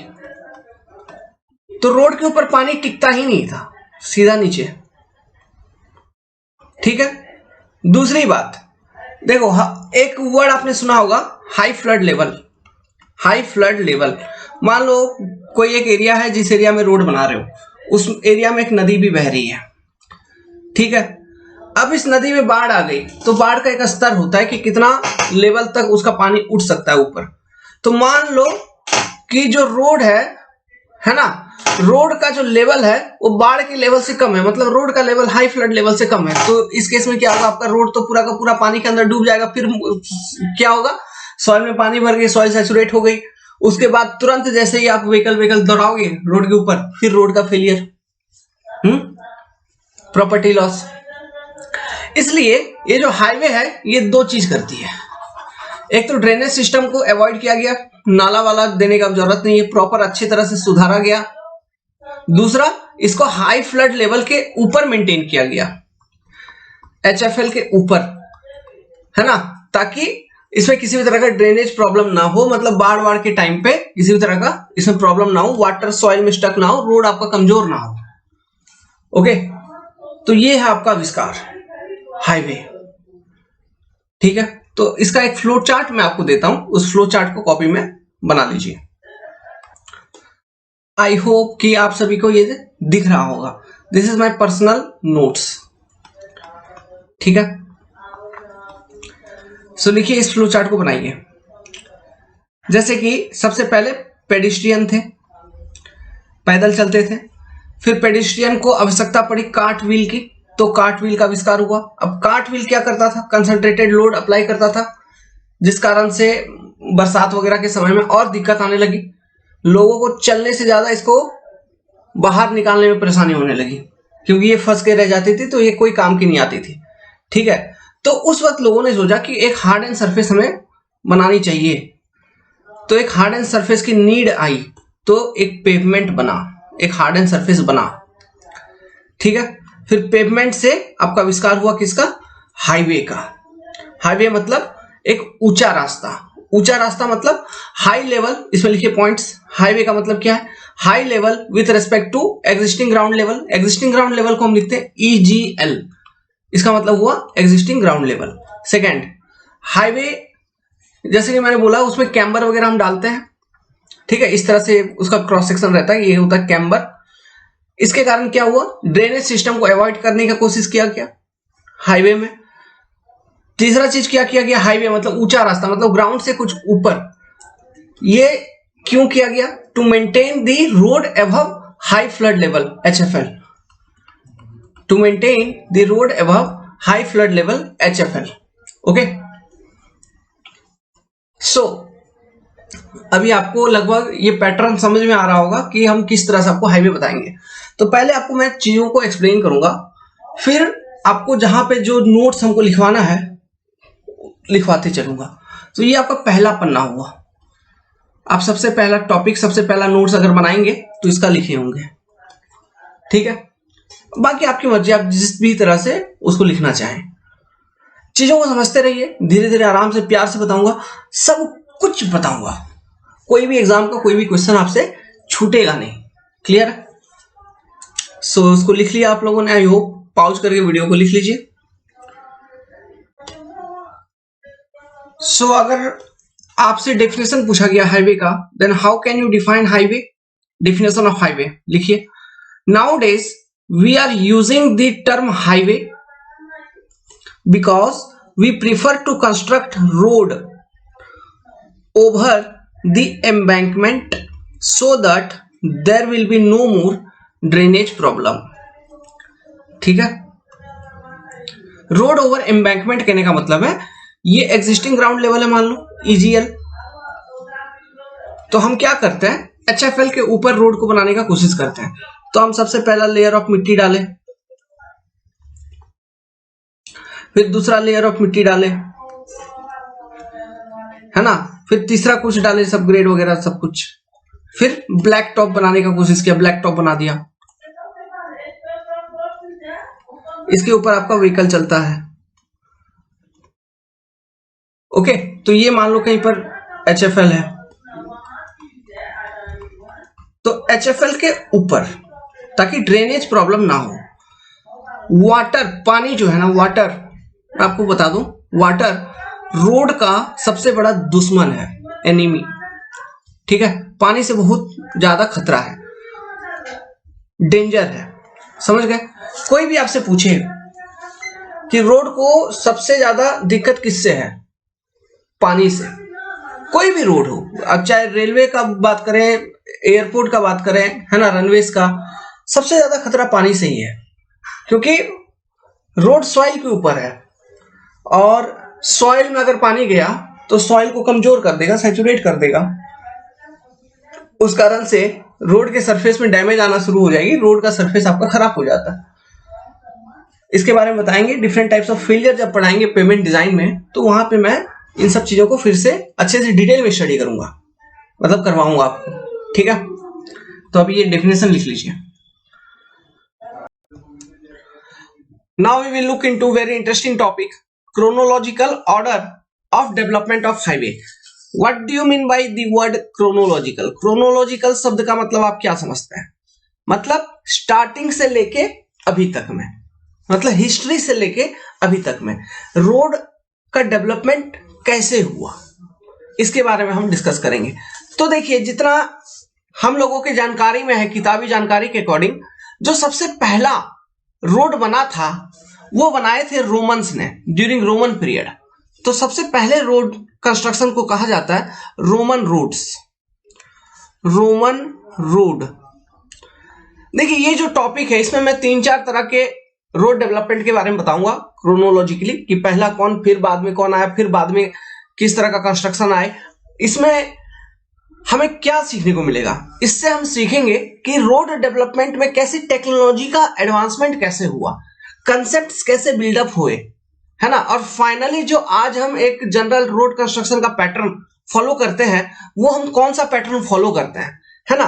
तो रोड के ऊपर पानी टिकता ही नहीं था, सीधा नीचे। ठीक है, दूसरी बात देखो, एक वर्ड आपने सुना होगा, high flood level. High flood level, मान लो कोई एक एरिया है, जिस एरिया में रोड बना रहे हो उस एरिया में एक नदी भी बह रही है। ठीक है, अब इस नदी में बाढ़ आ गई तो बाढ़ का एक स्तर होता है कि कितना लेवल तक उसका पानी उठ सकता है ऊपर। तो मान लो कि जो रोड है ना, रोड का जो लेवल है वो बाढ़ के लेवल से कम है, मतलब रोड का लेवल हाई फ्लड लेवल से कम है। तो इस केस में क्या होगा, आपका रोड तो पूरा का पूरा पानी के अंदर डूब जाएगा। फिर क्या होगा, सॉइल में पानी भर गई, सॉइल सैचुरेट हो गई। उसके बाद तुरंत जैसे ही आप व्हीकल दौड़ाओगे रोड के ऊपर, फिर रोड का फेलियर, प्रॉपर्टी लॉस। इसलिए ये जो हाईवे है ये दो चीज करती है, एक तो ड्रेनेज सिस्टम को अवॉइड किया गया, नाला वाला देने का जरूरत नहीं है, प्रॉपर अच्छी तरह से सुधारा गया। दूसरा, इसको हाई फ्लड लेवल के ऊपर मेंटेन किया गया, HFL के ऊपर, है ना, ताकि इसमें किसी भी तरह का ड्रेनेज प्रॉब्लम ना हो, मतलब बाढ़ के टाइम पे किसी भी तरह का इसमें प्रॉब्लम ना हो, वाटर सॉइल में स्टक ना हो, रोड आपका कमजोर ना हो। ओके, तो ये है आपका आविष्कार हाईवे। ठीक है, तो इसका एक फ्लो चार्ट मैं आपको देता हूं, उस फ्लो चार्ट को कॉपी में बना लीजिए। आई होप कि आप सभी को ये दिख रहा होगा। This is my personal notes. ठीक है, सो लिखिए, इस फ्लो चार्ट को बनाइए। जैसे कि सबसे पहले पेडिस्ट्रियन थे, पैदल चलते थे, फिर पेडिस्ट्रियन को आवश्यकता पड़ी कार्ट व्हील की, तो कार्ट व्हील का आविष्कार हुआ। अब कार्ट व्हील क्या करता था, कंसंट्रेटेड लोड अप्लाई करता था, जिस कारण से बरसात वगैरह के समय में और दिक्कत आने लगी, लोगों को चलने से ज्यादा इसको बाहर निकालने में परेशानी होने लगी, क्योंकि ये फंस के रह जाती थी, तो ये कोई काम की नहीं आती थी। ठीक है, तो उस वक्त लोगों ने सोचा कि एक हार्ड एंड सरफेस हमें बनानी चाहिए, तो एक हार्ड एंड सरफेस की नीड आई, तो एक पेवमेंट बना, एक हार्ड एंड सरफेस बना। ठीक है, फिर पेवमेंट से आपका आविष्कार हुआ किसका, हाईवे का। हाईवे मतलब एक ऊंचा रास्ता। ऊंचा रास्ता मतलब हाई लेवल, इसमें लिखिए पॉइंट्स। हाईवे का मतलब क्या है, high level with respect to existing ground level. Existing ground level को हम लिखते हैं EGL, इसका मतलब हुआ existing ground level. Second, highway जैसे कि मैंने बोला उसमें कैम्बर वगैरह हम डालते हैं। ठीक है, इस तरह से उसका क्रॉस सेक्शन रहता है, ये होता है कैम्बर। इसके कारण क्या हुआ, ड्रेनेज सिस्टम को अवॉइड करने का कोशिश किया गया हाईवे में। तीसरा चीज क्या किया गया, हाईवे मतलब ऊंचा रास्ता, मतलब ग्राउंड से कुछ ऊपर। ये क्यों किया गया, to maintain the road above high flood level, HFL, to maintain the road above high flood level, HFL। Okay, so अभी आपको लगभग ये पैटर्न समझ में आ रहा होगा कि हम किस तरह से आपको हाईवे बताएंगे। तो पहले आपको मैं चीजों को एक्सप्लेन करूंगा, फिर आपको जहां पे जो नोट्स हमको लिखवाना है लिखवाते चलूंगा। तो ये आपका पहला पन्ना हुआ। आप सबसे पहला टॉपिक, सबसे पहला नोट्स अगर बनाएंगे तो इसका लिखे होंगे। ठीक है, बाकी आपकी मर्जी, आप जिस भी तरह से उसको लिखना चाहें। चीजों को समझते रहिए, धीरे धीरे आराम से प्यार से बताऊंगा, सब कुछ बताऊंगा। कोई भी एग्जाम का कोई भी क्वेश्चन आपसे छूटेगा नहीं। क्लियर है? सो उसको लिख लिया आप लोगों ने, आई होप। पॉज करके वीडियो को लिख लीजिए। सो अगर आपसे डेफिनेशन पूछा गया हाईवे का, then how can you define highway? Definition of highway लिखिए। Nowadays we are using the term highway because we prefer to construct road over the embankment so that there will be no more drainage problem। ठीक है, road over embankment कहने का मतलब है ये existing ground level है, मान लो EGL, तो हम क्या करते हैं एचएफएल के ऊपर रोड को बनाने का कोशिश करते हैं। तो हम सबसे पहला लेयर ऑफ मिट्टी डालें, फिर दूसरा लेयर ऑफ मिट्टी डालें, है ना, फिर तीसरा कुछ डाले, सब ग्रेड वगैरह सब कुछ, फिर ब्लैक टॉप बनाने का कोशिश किया, ब्लैक टॉप बना दिया, इसके ऊपर आपका व्हीकल चलता है। ओके, तो ये मान लो कहीं पर एचएफएल है, तो एचएफएल के ऊपर, ताकि ड्रेनेज प्रॉब्लम ना हो, वाटर, पानी जो है ना, वाटर, आपको बता दूं, वाटर रोड का सबसे बड़ा दुश्मन है, एनिमी, ठीक है, पानी से बहुत ज्यादा खतरा है, डेंजर है, समझ गए। कोई भी आपसे पूछे कि रोड को सबसे ज्यादा दिक्कत किससे है, पानी से, कोई भी रोड हो, अब चाहे रेलवे का बात करें, एयरपोर्ट का बात करें, है ना, रनवेज का, सबसे ज्यादा खतरा पानी से ही है, क्योंकि रोड सॉइल के ऊपर है, और सॉइल में अगर पानी गया तो सॉइल को कमजोर कर देगा, सैचुरेट कर देगा, उस कारण से रोड के सरफेस में डैमेज आना शुरू हो जाएगी, रोड का सरफेस आपका खराब हो जाता है। इसके बारे में बताएंगे, डिफरेंट टाइप्स ऑफ फेलियर जब पढ़ाएंगे पेमेंट डिजाइन में, तो वहां पे मैं इन सब चीजों को फिर से अच्छे से डिटेल में स्टडी करूंगा, मतलब करवाऊंगा आपको, ठीक है। तो अभी ये डेफिनेशन लिख लीजिए। Now we will look into very interesting topic, chronological order of development of highway. What do you mean by the word chronological? chronological शब्द का मतलब आप क्या समझते हैं? मतलब स्टार्टिंग से लेके अभी तक में, मतलब हिस्ट्री से लेके अभी तक में रोड का डेवलपमेंट कैसे हुआ, इसके बारे में हम डिस्कस करेंगे। तो देखिए, जितना हम लोगों की जानकारी में है, किताबी जानकारी के अकॉर्डिंग, जो सबसे पहला रोड बना था वो बनाए थे रोमन्स ने ड्यूरिंग रोमन पीरियड। तो सबसे पहले रोड कंस्ट्रक्शन को कहा जाता है रोमन रोड्स, रोमन रोड। देखिए, ये जो टॉपिक है इसमें मैं 3-4 तरह के रोड डेवलपमेंट के बारे में बताऊंगा क्रोनोलॉजिकली, कि पहला कौन, फिर बाद में कौन आया, फिर बाद में किस तरह का कंस्ट्रक्शन आए। इसमें हमें क्या सीखने को मिलेगा, इससे हम सीखेंगे कि रोड डेवलपमेंट में कैसी टेक्नोलॉजी का एडवांसमेंट कैसे हुआ, कंसेप्ट्स कैसे बिल्डअप हुए, है ना, और फाइनली जो आज हम एक जनरल रोड कंस्ट्रक्शन का पैटर्न फॉलो करते हैं, वो हम कौन सा पैटर्न फॉलो करते हैं, है ना।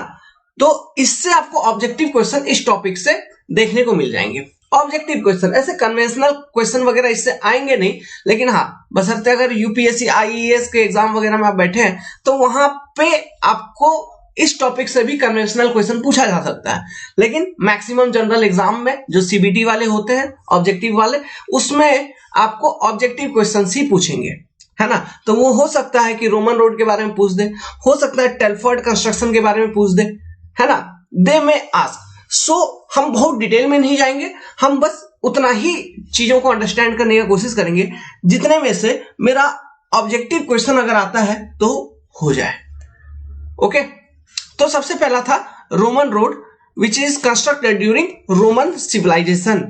तो इससे आपको ऑब्जेक्टिव क्वेश्चन इस टॉपिक से देखने को मिल जाएंगे। ऑब्जेक्टिव क्वेश्चन, ऐसे कन्वेंशनल क्वेश्चन वगैरह इससे आएंगे नहीं, लेकिन हाँ, बशर्ते अगर यूपीएससी आईएएस के एग्जाम वगैरह में आप बैठे हैं तो वहां पे आपको इस टॉपिक से भी कन्वेंशनल क्वेश्चन पूछा जा सकता है। लेकिन मैक्सिमम जनरल एग्जाम में जो सीबीटी वाले होते हैं, ऑब्जेक्टिव वाले, उसमें आपको ऑब्जेक्टिव क्वेश्चन ही पूछेंगे, है ना। तो वो हो सकता है कि रोमन रोड के बारे में पूछ दे, हो सकता है टेलफोर्ड कंस्ट्रक्शन के बारे में पूछ दे, है ना, दे में आस्क। सो हम बहुत डिटेल में नहीं जाएंगे, हम बस उतना ही चीजों को अंडरस्टैंड करने की कोशिश करेंगे जितने में से मेरा ऑब्जेक्टिव क्वेश्चन अगर आता है तो हो जाए। ओके, तो सबसे पहला था Roman road which is constructed during Roman civilization.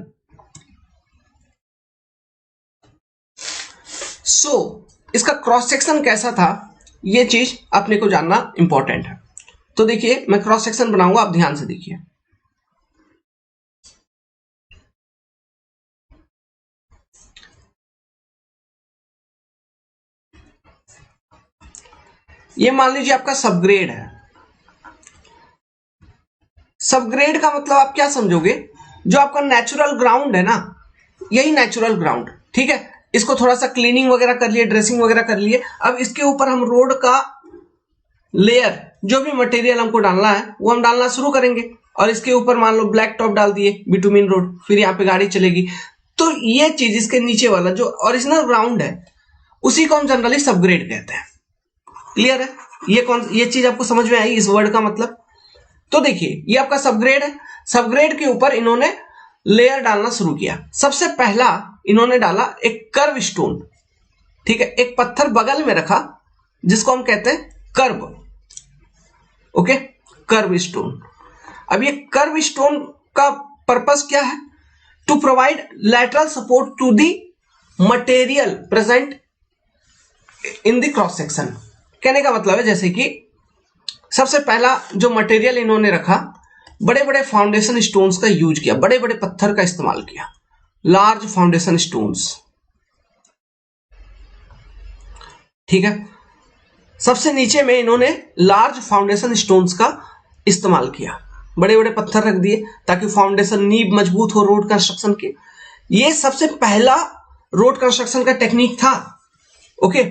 So इसका क्रॉस सेक्शन कैसा था, ये चीज अपने को जानना इंपॉर्टेंट है। तो देखिए, मैं क्रॉस सेक्शन बनाऊंगा, आप ध्यान से देखिए। ये मान लीजिए आपका सबग्रेड है। सबग्रेड का मतलब आप क्या समझोगे, जो आपका नेचुरल ग्राउंड है ना, यही नेचुरल ग्राउंड, ठीक है। इसको थोड़ा सा क्लीनिंग वगैरह कर लिए, ड्रेसिंग वगैरह कर लिए, अब इसके ऊपर हम रोड का लेयर, जो भी मटेरियल हमको डालना है वो हम डालना शुरू करेंगे, और इसके ऊपर मान लो ब्लैक टॉप डाल दिए, बिटुमिन रोड, फिर यहाँ पे गाड़ी चलेगी। तो ये चीज, इसके नीचे वाला जो ओरिजिनल ग्राउंड है, उसी को हम जनरली सबग्रेड कहते हैं। क्लियर है, ये चीज आपको समझ में आई इस वर्ड का मतलब। तो देखिए, ये आपका सबग्रेड है, सबग्रेड के ऊपर इन्होंने लेयर डालना शुरू किया। सबसे पहला इन्होंने डाला एक कर्व स्टोन, ठीक है, एक पत्थर बगल में रखा जिसको हम कहते हैं कर्व। Okay, curve stone. अब ये कर्व स्टोन का पर्पस क्या है, to provide lateral support to the material present in the cross section. कहने का मतलब है जैसे कि सबसे पहला जो मटेरियल इन्होंने रखा, बड़े बड़े फाउंडेशन स्टोन्स का यूज किया, बड़े बड़े पत्थर का इस्तेमाल किया, लार्ज फाउंडेशन स्टोन्स। ठीक है, सबसे नीचे में इन्होंने लार्ज फाउंडेशन स्टोन्स का इस्तेमाल किया, बड़े बड़े पत्थर रख दिए ताकि फाउंडेशन नींव मजबूत हो रोड कंस्ट्रक्शन के। ये सबसे पहला रोड कंस्ट्रक्शन का टेक्निक था। ओके,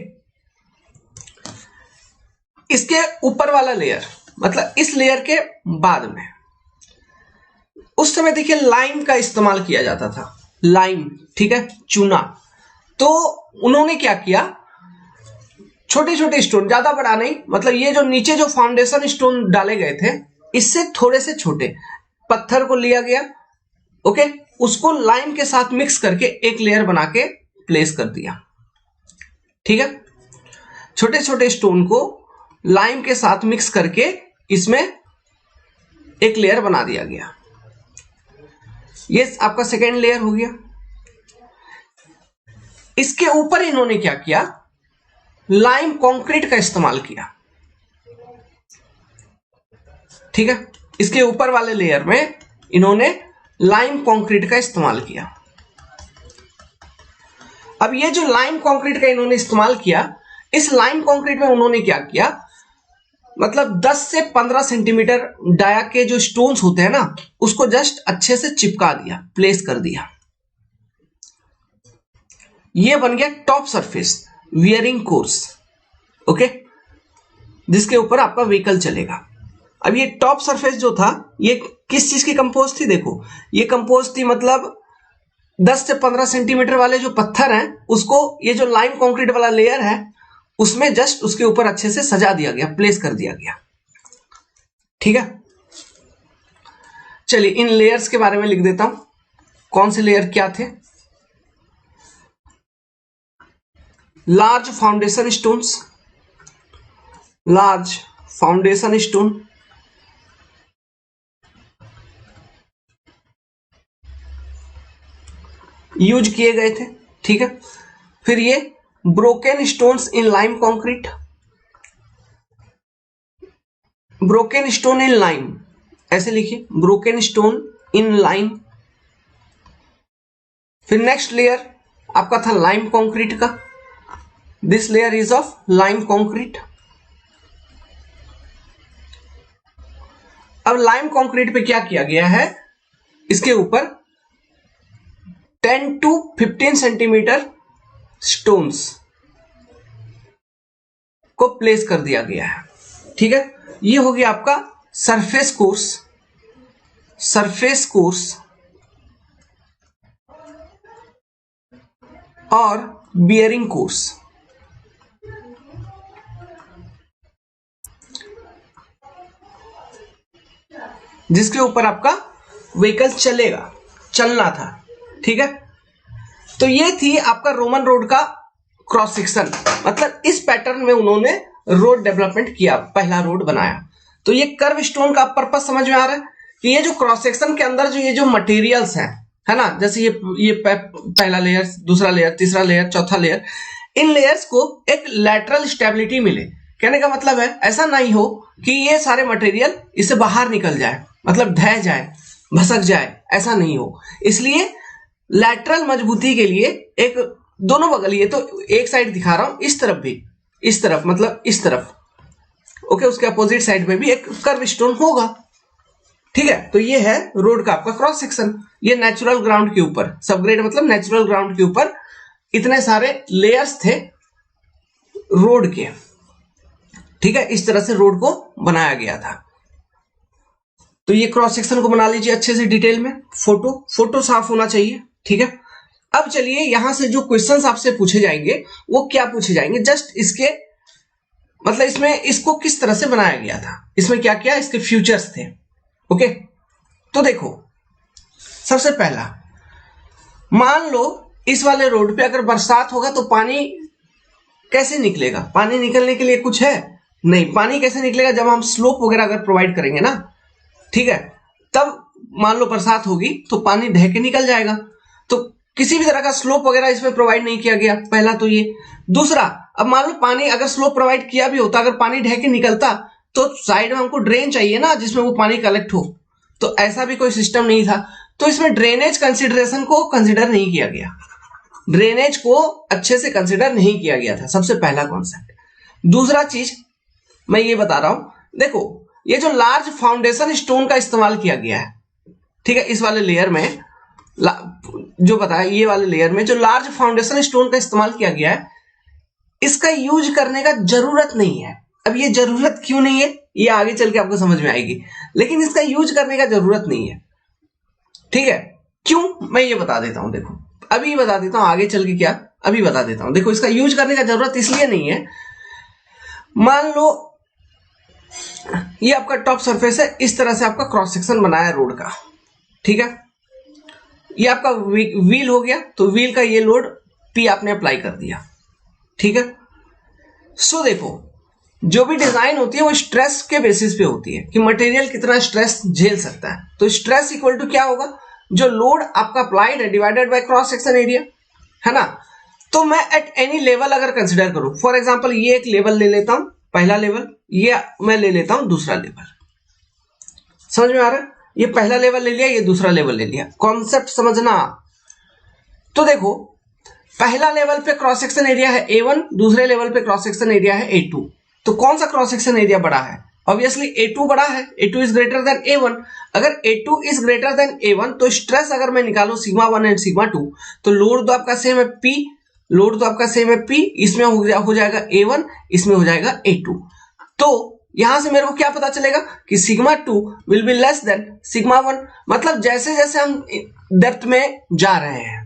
इसके ऊपर वाला लेयर, मतलब इस लेयर के बाद में उस समय देखिए लाइम का इस्तेमाल किया जाता था, लाइम, ठीक है, चूना। तो उन्होंने क्या किया, छोटे छोटे स्टोन, ज्यादा बड़ा नहीं, मतलब ये जो नीचे जो फाउंडेशन स्टोन डाले गए थे इससे थोड़े से छोटे पत्थर को लिया गया। ओके, उसको लाइम के साथ मिक्स करके एक लेयर बना के प्लेस कर दिया। ठीक है, छोटे छोटे स्टोन को लाइम के साथ मिक्स करके इसमें एक लेयर बना दिया गया। ये आपका सेकेंड लेयर हो गया। इसके ऊपर इन्होंने क्या किया, लाइम कंक्रीट का इस्तेमाल किया। ठीक है, इसके ऊपर वाले लेयर में इन्होंने लाइम कंक्रीट का इस्तेमाल किया। अब ये जो लाइम कंक्रीट का इन्होंने इस्तेमाल किया, इस लाइम कंक्रीट में उन्होंने क्या किया, मतलब 10 से 15 सेंटीमीटर डाया के जो स्टोन्स होते हैं ना, उसको जस्ट अच्छे से चिपका दिया, प्लेस कर दिया। ये बन गया top surface, wearing course. Okay, जिसके ऊपर आपका व्हीकल चलेगा। अब ये टॉप सरफेस जो था, ये किस चीज की कंपोज थी, देखो ये कंपोज थी, मतलब 10 से 15 सेंटीमीटर वाले जो पत्थर हैं उसको ये जो लाइम कंक्रीट वाला लेयर है उसमें जस्ट उसके ऊपर अच्छे से सजा दिया गया, प्लेस कर दिया गया। ठीक है, चलिए इन लेयर्स के बारे में लिख देता हूं, कौन से लेयर क्या थे। Large foundation stones, large foundation stone, use किए गए थे। ठीक है, फिर ये broken stones in lime concrete, broken stone in lime, ऐसे लिखिए, ब्रोकन स्टोन इन लाइम। फिर नेक्स्ट लेयर आपका था लाइम कंक्रीट का, this layer is of lime concrete. अब लाइम कंक्रीट पे क्या किया गया है, इसके ऊपर 10 to 15 सेंटीमीटर स्टोन्स को प्लेस कर दिया गया है। ठीक है, ये हो गया आपका सरफेस कोर्स, सरफेस कोर्स और बियरिंग कोर्स। जिसके ऊपर आपका व्हीकल चलेगा, चलना था। ठीक है, तो ये थी आपका रोमन रोड का क्रॉस सेक्शन, मतलब इस पैटर्न में उन्होंने रोड डेवलपमेंट किया, पहला रोड बनाया। तो ये कर्व स्टोन का पर्पस समझ में आ रहा है कि ये जो क्रॉस सेक्शन के अंदर जो ये जो मटेरियल्स हैं, है ना, जैसे ये पहला लेयर, दूसरा लेयर, तीसरा लेयर, चौथा लेयर, इन लेयर्स को एक लैटरल स्टेबिलिटी मिले। कहने का मतलब है ऐसा नहीं हो कि ये सारे मटेरियल इससे बाहर निकल जाए, मतलब ढह जाए, भसक जाए, ऐसा नहीं हो। इसलिए लैटरल मजबूती के लिए एक दोनों बगल, ये तो एक साइड दिखा रहा हूं, इस तरफ भी, इस तरफ मतलब इस तरफ, ओके, उसके अपोजिट साइड में भी एक कर्व स्टोन होगा। ठीक है, तो ये है रोड का आपका क्रॉस सेक्शन। ये नेचुरल ग्राउंड के ऊपर, सबग्रेड मतलब नेचुरल ग्राउंड के ऊपर इतने सारे लेयर्स थे रोड के। ठीक है, इस तरह से रोड को बनाया गया था। तो ये क्रॉस सेक्शन को बना लीजिए अच्छे से डिटेल में, फोटो साफ होना चाहिए। ठीक है, अब चलिए यहां से जो क्वेश्चंस आपसे पूछे जाएंगे वो क्या पूछे जाएंगे, जस्ट इसके मतलब इसमें इसको किस तरह से बनाया गया था, इसमें क्या क्या इसके फ्यूचर्स थे। ओके, तो देखो सबसे पहला, मान लो इस वाले रोड पे अगर बरसात होगा तो पानी कैसे निकलेगा, पानी निकलने के लिए कुछ है नहीं, पानी कैसे निकलेगा, जब हम स्लोप वगैरह अगर प्रोवाइड करेंगे ना, ठीक है, तब मान लो बरसात होगी तो पानी ढह के निकल जाएगा, तो किसी भी तरह का स्लोप वगैरह इसमें प्रोवाइड नहीं किया गया, पहला तो ये। दूसरा, अब मान लो पानी अगर स्लोप प्रोवाइड किया भी होता, अगर पानी ढह के निकलता तो साइड में हमको ड्रेन चाहिए ना जिसमें वो पानी कलेक्ट हो, तो ऐसा भी कोई सिस्टम नहीं था, तो इसमें ड्रेनेज कंसिडरेशन को कंसिडर नहीं किया गया, ड्रेनेज को अच्छे से कंसिडर नहीं किया गया था, सबसे पहला कॉन्सेप्ट। दूसरा चीज मैं ये बता रहा हूं, देखो ये जो लार्ज फाउंडेशन स्टोन का इस्तेमाल किया गया है, ठीक है, इस वाले लेयर में जो बताया, ये वाले लेयर में जो लार्ज फाउंडेशन स्टोन का इस्तेमाल किया गया है, इसका यूज करने का जरूरत नहीं है। अब ये जरूरत क्यों नहीं है ये आगे चल के आपको समझ में आएगी, लेकिन इसका यूज करने का जरूरत नहीं है, ठीक है। क्यों, मैं ये बता देता हूं, देखो अभी बता देता हूं, आगे चल के क्या अभी बता देता हूं। देखो इसका यूज करने का जरूरत इसलिए नहीं है, मान लो ये आपका टॉप सरफेस है, इस तरह से आपका क्रॉस सेक्शन बनाया रोड का, ठीक है, ये आपका व्हील हो गया, तो व्हील का ये लोड P आपने अप्लाई कर दिया, ठीक है। सो देखो जो भी डिजाइन होती है वो स्ट्रेस के बेसिस पे होती है कि मटेरियल कितना स्ट्रेस झेल सकता है, तो स्ट्रेस इक्वल टू क्या होगा, जो लोड आपका अप्लाइड है divided by cross section area, है ना। तो मैं एट एनी लेवल अगर कंसिडर करूं, फॉर एग्जांपल ये एक लेवल ले लेता हूं, पहला लेवल, ये मैं ले लेता हूं दूसरा लेवल, समझ में आ रहा है, ये पहला लेवल ले लिया, ये दूसरा लेवल ले लिया, कॉन्सेप्ट समझना। तो देखो पहला लेवल पे क्रॉस सेक्शन एरिया है A1, दूसरे लेवल पे क्रॉस सेक्शन एरिया है A2, तो कौन सा क्रॉस सेक्शन एरिया बड़ा है, ऑब्वियसली A2 बड़ा है, A2 is greater than A1। अगर A2 is greater than A1 तो स्ट्रेस अगर मैं निकालू सिग्मा 1 एंड सिग्मा 2, तो लोड तो आपका सेम है P, लोड तो आपका सेम है P, इसमें हो जाएगा A1, इसमें हो जाएगा A2। तो यहां से मेरे को क्या पता चलेगा कि sigma 2 will be less than sigma 1, मतलब जैसे जैसे हम डेप्थ में जा रहे हैं,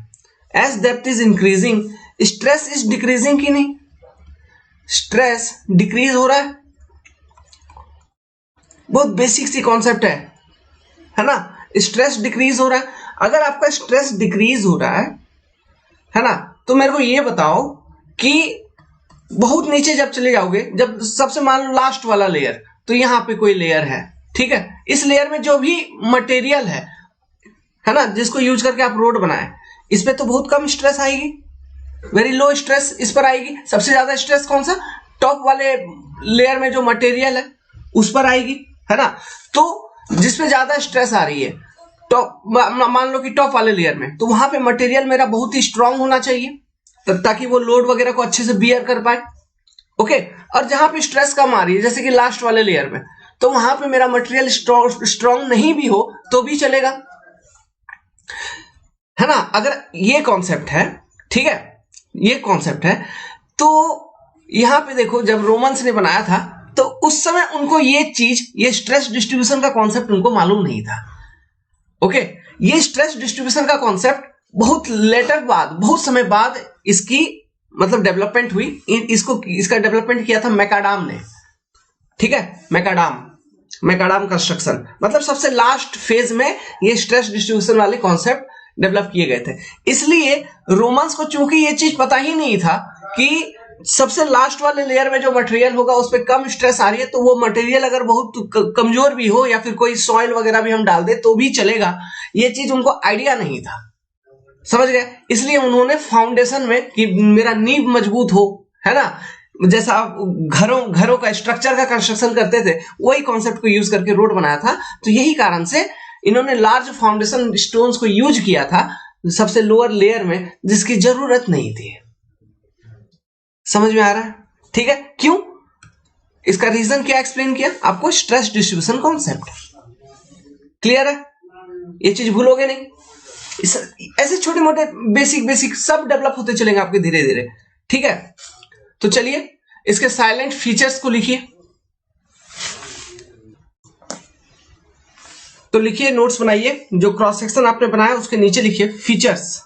as depth is increasing stress is decreasing की नहीं, स्ट्रेस डिक्रीज हो रहा है, बहुत बेसिक सी कॉन्सेप्ट है ना, स्ट्रेस डिक्रीज हो रहा है। अगर आपका स्ट्रेस डिक्रीज हो रहा है ना, तो मेरे को ये बताओ कि बहुत नीचे जब चले जाओगे, जब सबसे मान लो लास्ट वाला लेयर, तो यहां पे कोई लेयर है, ठीक है, इस लेयर में जो भी मटेरियल है ना, जिसको यूज करके आप रोड बनाए, इस पे तो बहुत कम स्ट्रेस आएगी, वेरी लो स्ट्रेस इस पर आएगी। सबसे ज्यादा स्ट्रेस कौन सा, टॉप वाले लेयर में जो मटेरियल है उस पर आएगी, है ना। तो जिसपे ज्यादा स्ट्रेस आ रही है टॉप, मान लो कि टॉप वाले लेयर में, तो वहां पे मटेरियल मेरा बहुत ही स्ट्रांग होना चाहिए ताकि वो लोड वगैरह को अच्छे से बियर कर पाए, ओके। और जहां पे स्ट्रेस कम आ रही है, जैसे कि लास्ट वाले लेयर में, तो वहां पे मेरा मटेरियल स्ट्रांग नहीं भी हो तो भी चलेगा, है ना। अगर ये कॉन्सेप्ट है, ठीक है, ये कॉन्सेप्ट है, तो यहां पे देखो जब रोमन्स ने बनाया था तो उस समय उनको ये चीज, ये स्ट्रेस डिस्ट्रीब्यूशन का कॉन्सेप्ट उनको मालूम नहीं था, ओके। ये स्ट्रेस डिस्ट्रीब्यूशन का कॉन्सेप्ट बहुत लेटर बाद, बहुत समय बाद इसकी मतलब डेवलपमेंट हुई, इसका डेवलपमेंट किया था मैकाडाम ने, ठीक है, मैकाडाम कंस्ट्रक्शन, मतलब सबसे लास्ट फेज में ये स्ट्रेस डिस्ट्रीब्यूशन वाले कॉन्सेप्ट डेवलप किए गए थे। इसलिए रोमन्स को चूंकि ये चीज पता ही नहीं था कि सबसे लास्ट वाले लेयर में जो मटेरियल होगा उस पर कम स्ट्रेस आ रही है, तो वो मटेरियल अगर बहुत कमजोर भी हो या फिर कोई सॉइल वगैरह भी हम डाल दे तो भी चलेगा, ये चीज उनको आइडिया नहीं था, समझ गए। इसलिए उन्होंने फाउंडेशन में कि मेरा नींव मजबूत हो, है ना, जैसा आप घरों का स्ट्रक्चर का कंस्ट्रक्शन करते थे, वही कॉन्सेप्ट को यूज करके रोड बनाया था। तो यही कारण से इन्होंने लार्ज फाउंडेशन स्टोन्स को यूज किया था सबसे लोअर लेयर में, जिसकी जरूरत नहीं थी। समझ में आ रहा है, ठीक है। क्यों, इसका रीजन क्या एक्सप्लेन किया आपको, स्ट्रेस डिस्ट्रीब्यूशन कॉन्सेप्ट, क्लियर है, ये चीज भूलोगे नहीं। ऐसे छोटे मोटे बेसिक सब डेवलप होते चलेंगे आपके धीरे धीरे, ठीक है। तो चलिए इसके साइलेंट फीचर्स को लिखिए, तो लिखिए, नोट्स बनाइए, जो क्रॉस सेक्शन आपने बनाया उसके नीचे लिखिए फीचर्स।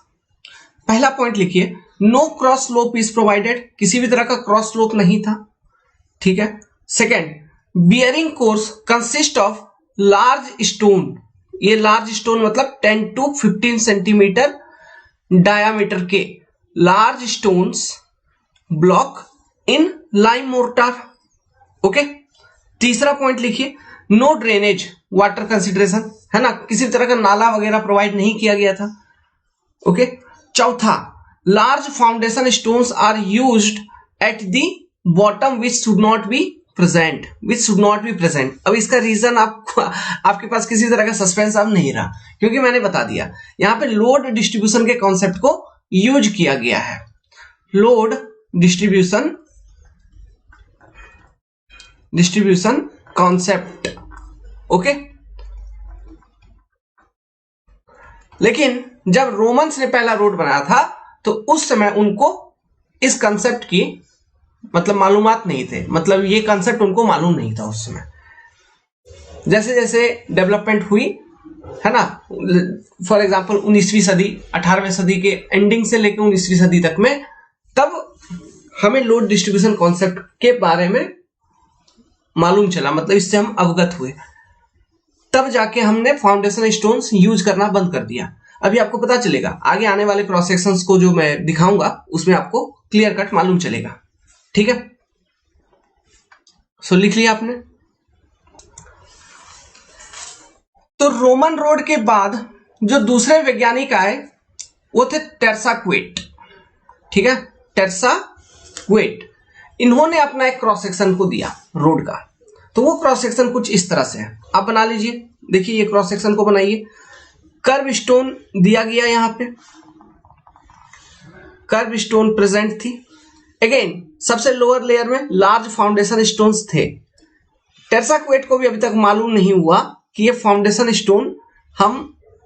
पहला पॉइंट लिखिए, no cross slope is provided, किसी भी तरह का क्रॉस स्लोप नहीं था, ठीक है। Second, bearing course consist of large stone, ये लार्ज स्टोन मतलब 10 to 15 सेंटीमीटर डायामीटर के large stones block in lime mortar, okay. तीसरा पॉइंट लिखिए, नो ड्रेनेज वाटर कंसिडरेशन, है ना, किसी तरह का नाला वगैरह प्रोवाइड नहीं किया गया था। ओके। चौथा, large foundation stones are used at the bottom which should not be present, अब इसका रीजन आपके पास किसी तरह का सस्पेंस अब नहीं रहा, क्योंकि मैंने बता दिया यहां पे लोड डिस्ट्रीब्यूशन के कॉन्सेप्ट को यूज किया गया है। Load distribution concept. ओके। लेकिन जब रोमन्स ने पहला रोड बनाया था तो उस समय उनको इस कंसेप्ट की मतलब मालूमात नहीं थे, मतलब ये कंसेप्ट उनको मालूम नहीं था उस समय। जैसे जैसे डेवलपमेंट हुई, है ना, फॉर एग्जांपल 19वीं सदी, 18वीं सदी के एंडिंग से लेकर 19वीं सदी तक में, तब हमें लोड डिस्ट्रीब्यूशन कॉन्सेप्ट के बारे में मालूम चला, मतलब इससे हम अवगत हुए, तब जाके हमने फाउंडेशन स्टोन्स यूज करना बंद कर दिया। अभी आपको पता चलेगा, आगे आने वाले क्रॉस सेक्शंस को जो मैं दिखाऊंगा उसमें आपको क्लियर कट मालूम चलेगा। ठीक है, सो लिख लिया आपने। तो रोमन रोड के बाद जो दूसरे वैज्ञानिक आए वो थे टेरसा-क्वेट। ठीक है, टेरसा-क्वेट, इन्होंने अपना एक क्रॉस सेक्शन को दिया रोड का। तो वो क्रॉस सेक्शन कुछ इस तरह से है, आप बना लीजिए। देखिए ये क्रॉस सेक्शन को बनाइए, कर्व स्टोन दिया गया, यहां पे कर्व स्टोन प्रेजेंट थी। अगेन सबसे लोअर लेयर में लार्ज फाउंडेशन स्टोन्स थे। टेरसा-क्वेट को भी अभी तक मालूम नहीं हुआ कि ये फाउंडेशन स्टोन हम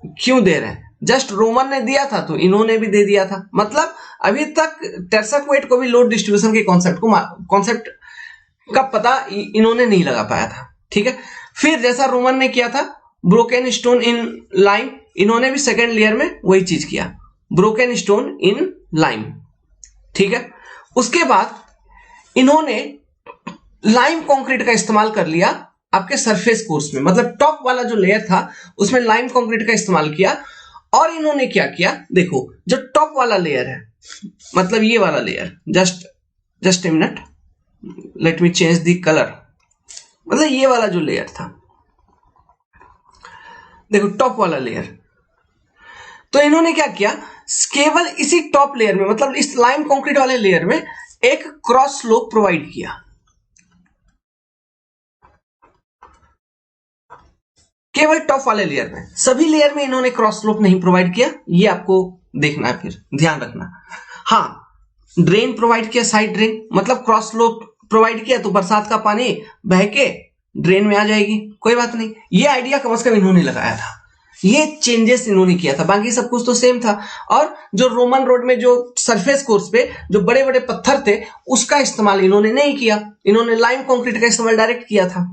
क्यों दे रहे हैं, जस्ट रोमन ने दिया था तो इन्होंने भी दे दिया था। मतलब अभी तक टेरसा-क्वेट को भी लोड डिस्ट्रीब्यूशन के कॉन्सेप्ट का पता इन्होंने नहीं लगा पाया था। ठीक है, फिर जैसा रोमन ने किया था ब्रोकन स्टोन इन लाइम, इन्होंने भी सेकेंड लेयर में वही चीज किया, ब्रोकन स्टोन इन लाइम। ठीक है, उसके बाद इन्होंने लाइम कंक्रीट का इस्तेमाल कर लिया आपके सरफेस कोर्स में, मतलब टॉप वाला जो लेयर था उसमें लाइम कंक्रीट का इस्तेमाल किया। और इन्होंने क्या किया, देखो जो टॉप वाला लेयर है, मतलब ये वाला layer, just a minute, let me change the colour, मतलब ये वाला जो लेयर था, देखो टॉप वाला लेयर, तो इन्होंने क्या किया, केवल इसी टॉप लेयर में, मतलब इस लाइम कंक्रीट वाले लेयर में एक क्रॉस स्लोप प्रोवाइड किया, केवल टॉप वाले लेयर में। सभी लेयर में इन्होंने क्रॉस स्लोप नहीं प्रोवाइड किया, ये आपको देखना है, फिर ध्यान रखना। हाँ, ड्रेन प्रोवाइड किया, साइड ड्रेन, मतलब क्रॉस स्लोप प्रोवाइड किया तो बरसात का पानी बह के ड्रेन में आ जाएगी, कोई बात नहीं। ये आइडिया कम से कम इन्होंने लगाया था, ये चेंजेस इन्होंने किया था, बाकी सब कुछ तो सेम था। और जो रोमन रोड में जो सरफेस कोर्स पे जो बड़े बड़े पत्थर थे उसका इस्तेमाल इन्होंने नहीं किया, इन्होंने लाइम कंक्रीट का इस्तेमाल डायरेक्ट किया था।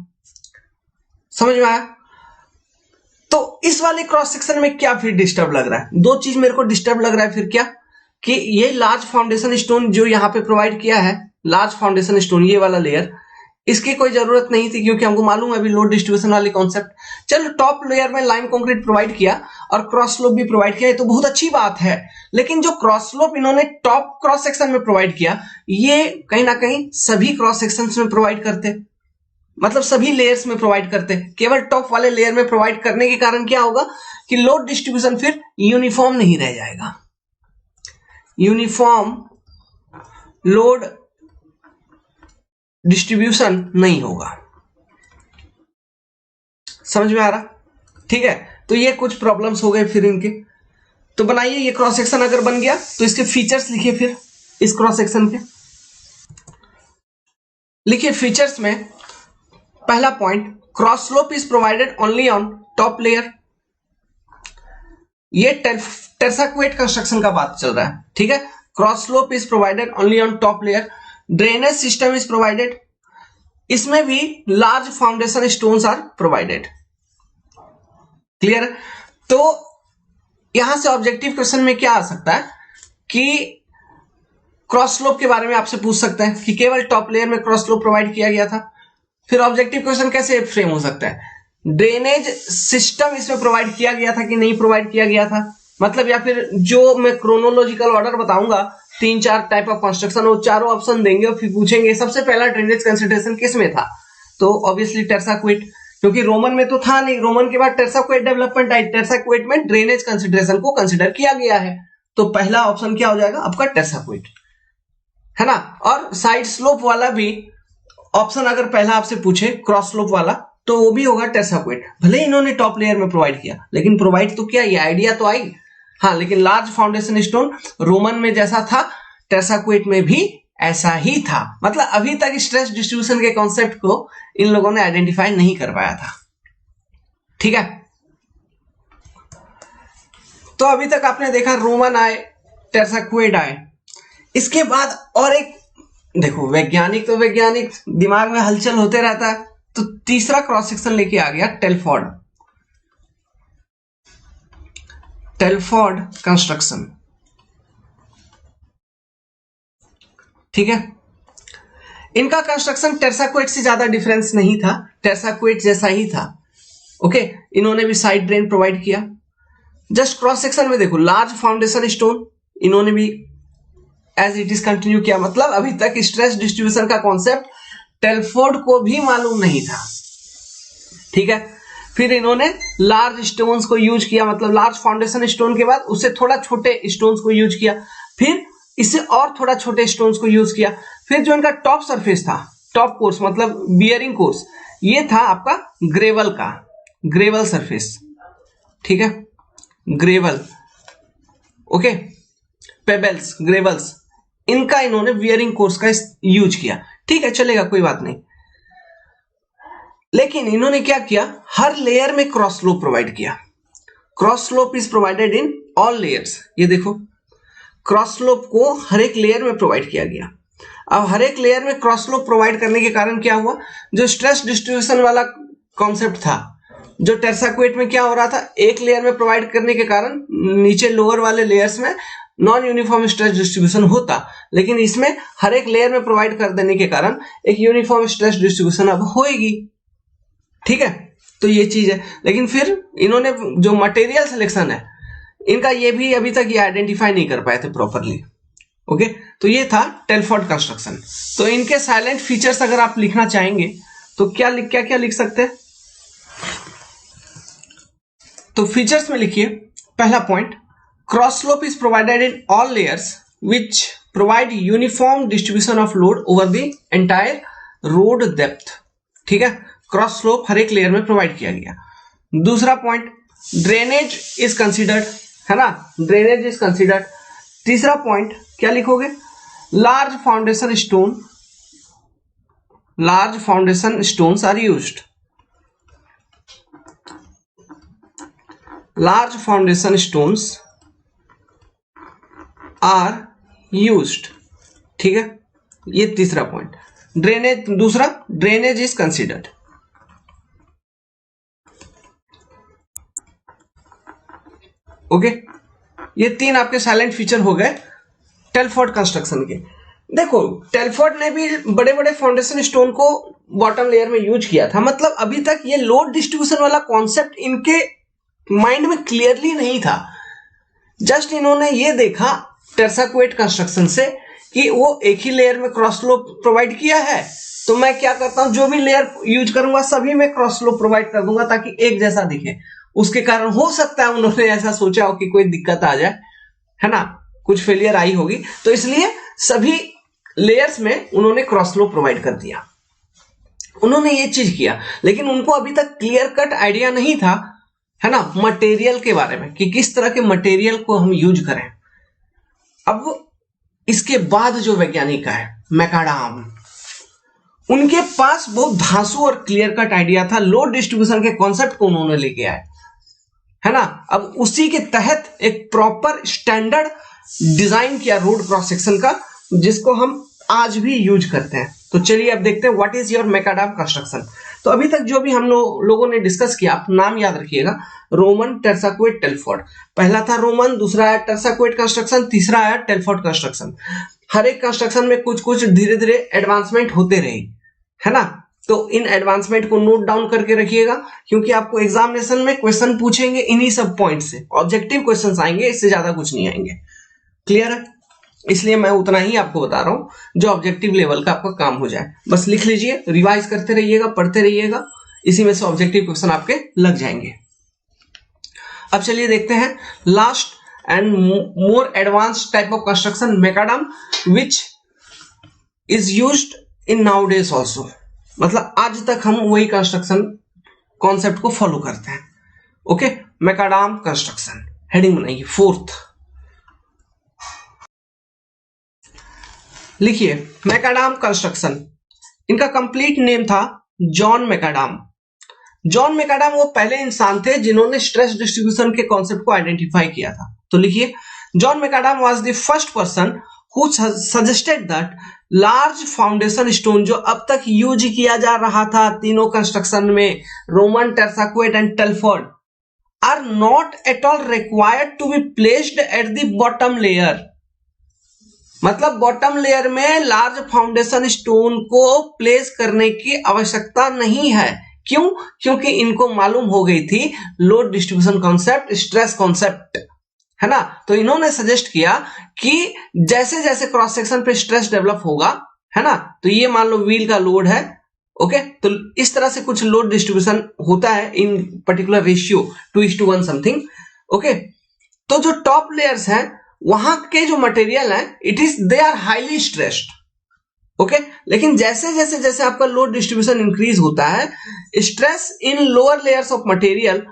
समझ में आया? तो इस वाले क्रॉस सेक्शन में क्या फिर डिस्टर्ब लग रहा है, दो चीज मेरे को डिस्टर्ब लग रहा है फिर क्या, कि ये लार्ज फाउंडेशन स्टोन जो यहां पे प्रोवाइड किया है, लार्ज फाउंडेशन स्टोन ये वाला लेयर, इसकी कोई जरूरत नहीं थी, क्योंकि हमको मालूम है अभी लोड डिस्ट्रीब्यूशन वाली कॉन्सेप्ट। चलो टॉप लेयर में लाइम कंक्रीट प्रोवाइड किया और क्रॉस स्लोप भी प्रोवाइड किया, ये तो बहुत अच्छी बात है। लेकिन जो क्रॉस स्लोप इन्होंने टॉप क्रॉस सेक्शन में प्रोवाइड किया, ये कहीं ना कहीं सभी क्रॉस सेक्शन में प्रोवाइड करते, मतलब सभी लेयर्स में प्रोवाइड करते, केवल टॉप वाले लेयर में प्रोवाइड करने के कारण क्या होगा कि लोड डिस्ट्रीब्यूशन फिर यूनिफॉर्म नहीं रह जाएगा, यूनिफॉर्म लोड डिस्ट्रीब्यूशन नहीं होगा। समझ में आ रहा? ठीक है, तो ये कुछ प्रॉब्लम्स हो गए फिर इनके। तो बनाइए, ये क्रॉस सेक्शन अगर बन गया तो इसके फीचर्स लिखिए, फिर इस क्रॉस सेक्शन के लिखिए फीचर्स में। पहला point, cross slope is provided only on top layer. ये टेरसा-क्वेट कंस्ट्रक्शन का बात चल रहा है। ठीक है, cross slope is provided only on top layer, drainage system is provided, इसमें भी large foundation stones are provided. Clear? तो यहां से ऑब्जेक्टिव क्वेश्चन में क्या आ सकता है कि क्रॉस स्लोप के बारे में आपसे पूछ सकते हैं कि केवल टॉप लेयर में क्रॉस स्लोप प्रोवाइड किया गया था। फिर ऑब्जेक्टिव क्वेश्चन कैसे फ्रेम हो सकता है, ड्रेनेज सिस्टम इसमें प्रोवाइड किया गया था कि नहीं प्रोवाइड किया गया था, मतलब, या फिर जो मैं क्रोनोलॉजिकल ऑर्डर बताऊंगा, 3-4 टाइप ऑफ कंस्ट्रक्शन, वो चारों ऑप्शन देंगे और फिर पूछेंगे सबसे पहला ड्रेनेज कंसिडरेशन किस में था, तो ऑब्वियसली टेरसा-क्वेट, क्योंकि रोमन में तो था नहीं, रोमन के बाद टेरसाक्वेट डेवलपमेंट आई, टेरसाक्वेट में ड्रेनेज कंसिडरेशन को कंसिडर किया गया है, तो पहला ऑप्शन क्या हो जाएगा आपका टेरसाक्वेट, है ना। और साइड स्लोप वाला भी ऑप्शन अगर पहला आपसे पूछे क्रॉस स्लोप वाला, तो वो भी होगा टेरसाक्वेट। भले इन्होंने टॉप लेयर में प्रोवाइड किया, लेकिन प्रोवाइड तो किया, ये आइडिया तो आई। हाँ, लेकिन लार्ज फाउंडेशन स्टोन रोमन में जैसा था टेरसाक्वेट में भी ऐसा ही था। मतलब अभी तक स्ट्रेस डिस्ट्रीब्यूशन के कॉन्सेप्ट को इन लोगों ने आइडेंटिफाई नहीं कर पाया था, ठीक है। तो अभी तक आपने देखा रोमन आए, टेरसाक्वेट आए, इसके बाद और एक देखो, वैज्ञानिक तो वैज्ञानिक, दिमाग में हलचल होते रहता है, तो तीसरा क्रॉस सेक्शन लेके आ गया टेलफोर्ड, टेलफोर्ड कंस्ट्रक्शन, ठीक है। इनका कंस्ट्रक्शन टेरसाक्वेट से ज्यादा डिफरेंस नहीं था, टेरसाक्वेट जैसा ही था, ओके। इन्होंने भी साइड ड्रेन प्रोवाइड किया। जस्ट क्रॉस सेक्शन में देखो, लार्ज फाउंडेशन स्टोन इन्होंने भी एज इट इज कंटिन्यू किया। मतलब अभी तक स्ट्रेस डिस्ट्रीब्यूशन का कॉन्सेप्ट टेलफोर्ड को भी मालूम नहीं था, ठीक है। फिर इन्होंने लार्ज स्टोन्स को यूज किया, मतलब लार्ज फाउंडेशन स्टोन के बाद उससे थोड़ा छोटे स्टोन्स को यूज किया, फिर इससे और थोड़ा छोटे स्टोन्स को यूज किया। फिर जो इनका टॉप सरफेस था, टॉप कोर्स मतलब बियरिंग कोर्स, ये था आपका ग्रेवल का, ग्रेवल सरफेस, ठीक है, ग्रेवल, ओके, पेबल्स, ग्रेवल्स, इनका इन्होंने बियरिंग कोर्स का यूज किया, ठीक है, चलेगा, कोई बात नहीं। लेकिन इन्होंने क्या किया, हर लेयर में क्रॉस स्लोप प्रोवाइड किया। Cross slope is provided in all layers, ये देखो, क्रॉस स्लोप को हर एक लेयर में प्रोवाइड किया गया। अब हर एक लेयर में क्रॉस स्लोप प्रोवाइड करने के कारण क्या हुआ, जो स्ट्रेस डिस्ट्रीब्यूशन वाला कॉन्सेप्ट था, जो टेरसाक्वेट में क्या हो रहा था, एक लेयर में प्रोवाइड करने के कारण नीचे लोअर वाले लेयर्स में नॉन यूनिफॉर्म स्ट्रेस डिस्ट्रीब्यूशन होता, लेकिन इसमें हर एक लेयर में प्रोवाइड कर देने के कारण एक यूनिफॉर्म स्ट्रेस डिस्ट्रीब्यूशन अब होएगी, ठीक है। तो ये चीज है। लेकिन फिर इन्होंने जो मटेरियल सिलेक्शन है इनका, ये भी अभी तक ये आइडेंटिफाई नहीं कर पाए थे प्रॉपरली, ओके। तो ये था टेलफोर्ड कंस्ट्रक्शन। तो इनके साइलेंट फीचर्स अगर आप लिखना चाहेंगे तो क्या लिख सकते हैं, तो फीचर्स में लिखिए, पहला point, cross slope is provided in all layers which provide uniform distribution of load over the entire road depth, ठीक है, क्रॉस स्लोप हर एक लेयर में प्रोवाइड किया गया। दूसरा पॉइंट, ड्रेनेज इज कंसिडर्ड, है ना, ड्रेनेज इज कंसिडर्ड। तीसरा पॉइंट क्या लिखोगे, large foundation stone, large foundation stones are used, large foundation stones are used, ठीक है, ये तीसरा पॉइंट। ड्रेनेज, दूसरा ड्रेनेज इज कंसिडर्ड, ओके। ये तीन आपके साइलेंट फीचर हो गए टेलफोर्ड कंस्ट्रक्शन के। देखो, टेलफोर्ड ने भी बड़े बड़े फाउंडेशन स्टोन को बॉटम लेयर में यूज किया था, मतलब अभी तक ये लोड डिस्ट्रीब्यूशन वाला कॉन्सेप्ट इनके माइंड में क्लियरली नहीं था। जस्ट इन्होंने ये देखा टेरसाक्वेट कंस्ट्रक्शन से कि वो एक ही लेयर में क्रॉस स्लोप प्रोवाइड किया है, तो मैं क्या करता हूं, जो भी लेयर यूज करूंगा सभी में क्रॉस स्लोप प्रोवाइड कर दूंगा ताकि एक जैसा दिखे। उसके कारण हो सकता है उन्होंने ऐसा सोचा हो कि कोई दिक्कत आ जाए, है ना, कुछ फेलियर आई होगी, तो इसलिए सभी लेयर्स में उन्होंने क्रॉस स्लोप प्रोवाइड कर दिया। उन्होंने ये चीज किया, लेकिन उनको अभी तक क्लियर कट आइडिया नहीं था, है ना, मटेरियल के बारे में कि किस तरह के मटेरियल को हम यूज करें। अब इसके बाद जो वैज्ञानिक है मैकाडाम, उनके पास बहुत धांसू और क्लियर कट आइडिया था, लोड डिस्ट्रीब्यूशन के कॉन्सेप्ट को उन्होंने लेके आए, है ना। अब उसी के तहत एक प्रॉपर स्टैंडर्ड डिजाइन किया रोड क्रॉस सेक्शन का, जिसको हम आज भी यूज करते हैं। तो चलिए अब देखते हैं व्हाट इज योर मैकाडाम कंस्ट्रक्शन। तो अभी तक जो भी हम लोगों ने डिस्कस किया, आप नाम याद रखिएगा, रोमन, टेरसाक्वेट, टेलफोर्ड। पहला था रोमन, दूसरा आया टेरसाक्वेट कंस्ट्रक्शन, तीसरा आया टेलफोर्ड कंस्ट्रक्शन। हर एक कंस्ट्रक्शन में कुछ कुछ धीरे धीरे एडवांसमेंट होते रहे, है ना। तो इन एडवांसमेंट को नोट डाउन करके रखिएगा, क्योंकि आपको एग्जामिनेशन में क्वेश्चन पूछेंगे इन्हीं सब पॉइंट से, ऑब्जेक्टिव क्वेश्चंस आएंगे, इससे ज्यादा कुछ नहीं आएंगे। क्लियर है? इसलिए मैं उतना ही आपको बता रहा हूं जो ऑब्जेक्टिव लेवल का आपका काम हो जाए। बस लिख लीजिए, रिवाइज करते रहिएगा, पढ़ते रहिएगा, इसी में से ऑब्जेक्टिव क्वेश्चन आपके लग जाएंगे। अब चलिए देखते हैं last and more advance type of construction, macadam, which is used in nowadays also. मतलब आज तक हम वही कंस्ट्रक्शन कॉन्सेप्ट को फॉलो करते हैं। ओके, मैकाडम कंस्ट्रक्शन हेडिंग बनाइए। फोर्थ लिखिए मैकाडम कंस्ट्रक्शन। इनका कंप्लीट नेम था जॉन मैकाडम। जॉन मैकाडम वो पहले इंसान थे जिन्होंने स्ट्रेस डिस्ट्रीब्यूशन के कॉन्सेप्ट को आइडेंटिफाई किया था। तो लिखिए John macadam was the first person who suggested that large foundation stone, जो अब तक यूज किया जा रहा था तीनों कंस्ट्रक्शन में, Roman, terracotta and Telford, are not at all required to be placed at the bottom layer. मतलब बॉटम लेयर में लार्ज फाउंडेशन स्टोन को प्लेस करने की आवश्यकता नहीं है। क्यों? क्योंकि इनको मालूम हो गई थी load distribution concept, stress concept, है ना। तो इन्होंने सजेस्ट किया कि जैसे जैसे क्रॉस सेक्शन पे स्ट्रेस डेवलप होगा, है ना, तो ये मान लो व्हील का लोड है, ओके, तो इस तरह से कुछ लोड डिस्ट्रीब्यूशन होता है इन पर्टिकुलर रेशियो 2:1 समथिंग। ओके, तो जो टॉप लेयर्स हैं वहां के जो मटेरियल है they are highly stressed. Okay, लेकिन जैसे जैसे जैसे आपका लोड डिस्ट्रीब्यूशन इंक्रीज होता है, stress in lower layers of material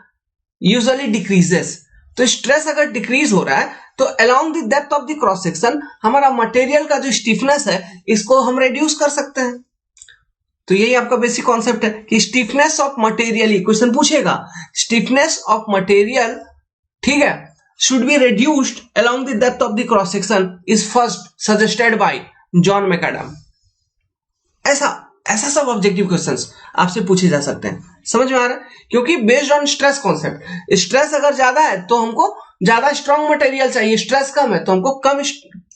usually decreases. तो स्ट्रेस अगर डिक्रीज हो रहा है तो along the depth of the cross section हमारा मटेरियल का जो स्टिफनेस है इसको हम रिड्यूस कर सकते हैं। तो यही आपका बेसिक कॉन्सेप्ट है कि स्टिफनेस ऑफ मटेरियल, क्वेश्चन पूछेगा स्टिफनेस ऑफ मटेरियल, ठीक है, should be reduced along the depth of the cross section is first suggested by John McAdam। ऐसा सब ऑब्जेक्टिव क्वेश्चंस आपसे पूछे जा सकते हैं, समझ में आ रहा है? क्योंकि based on stress concept, stress अगर ज्यादा है तो हमको ज्यादा स्ट्रॉन्ग मटेरियल चाहिए, स्ट्रेस कम है तो हमको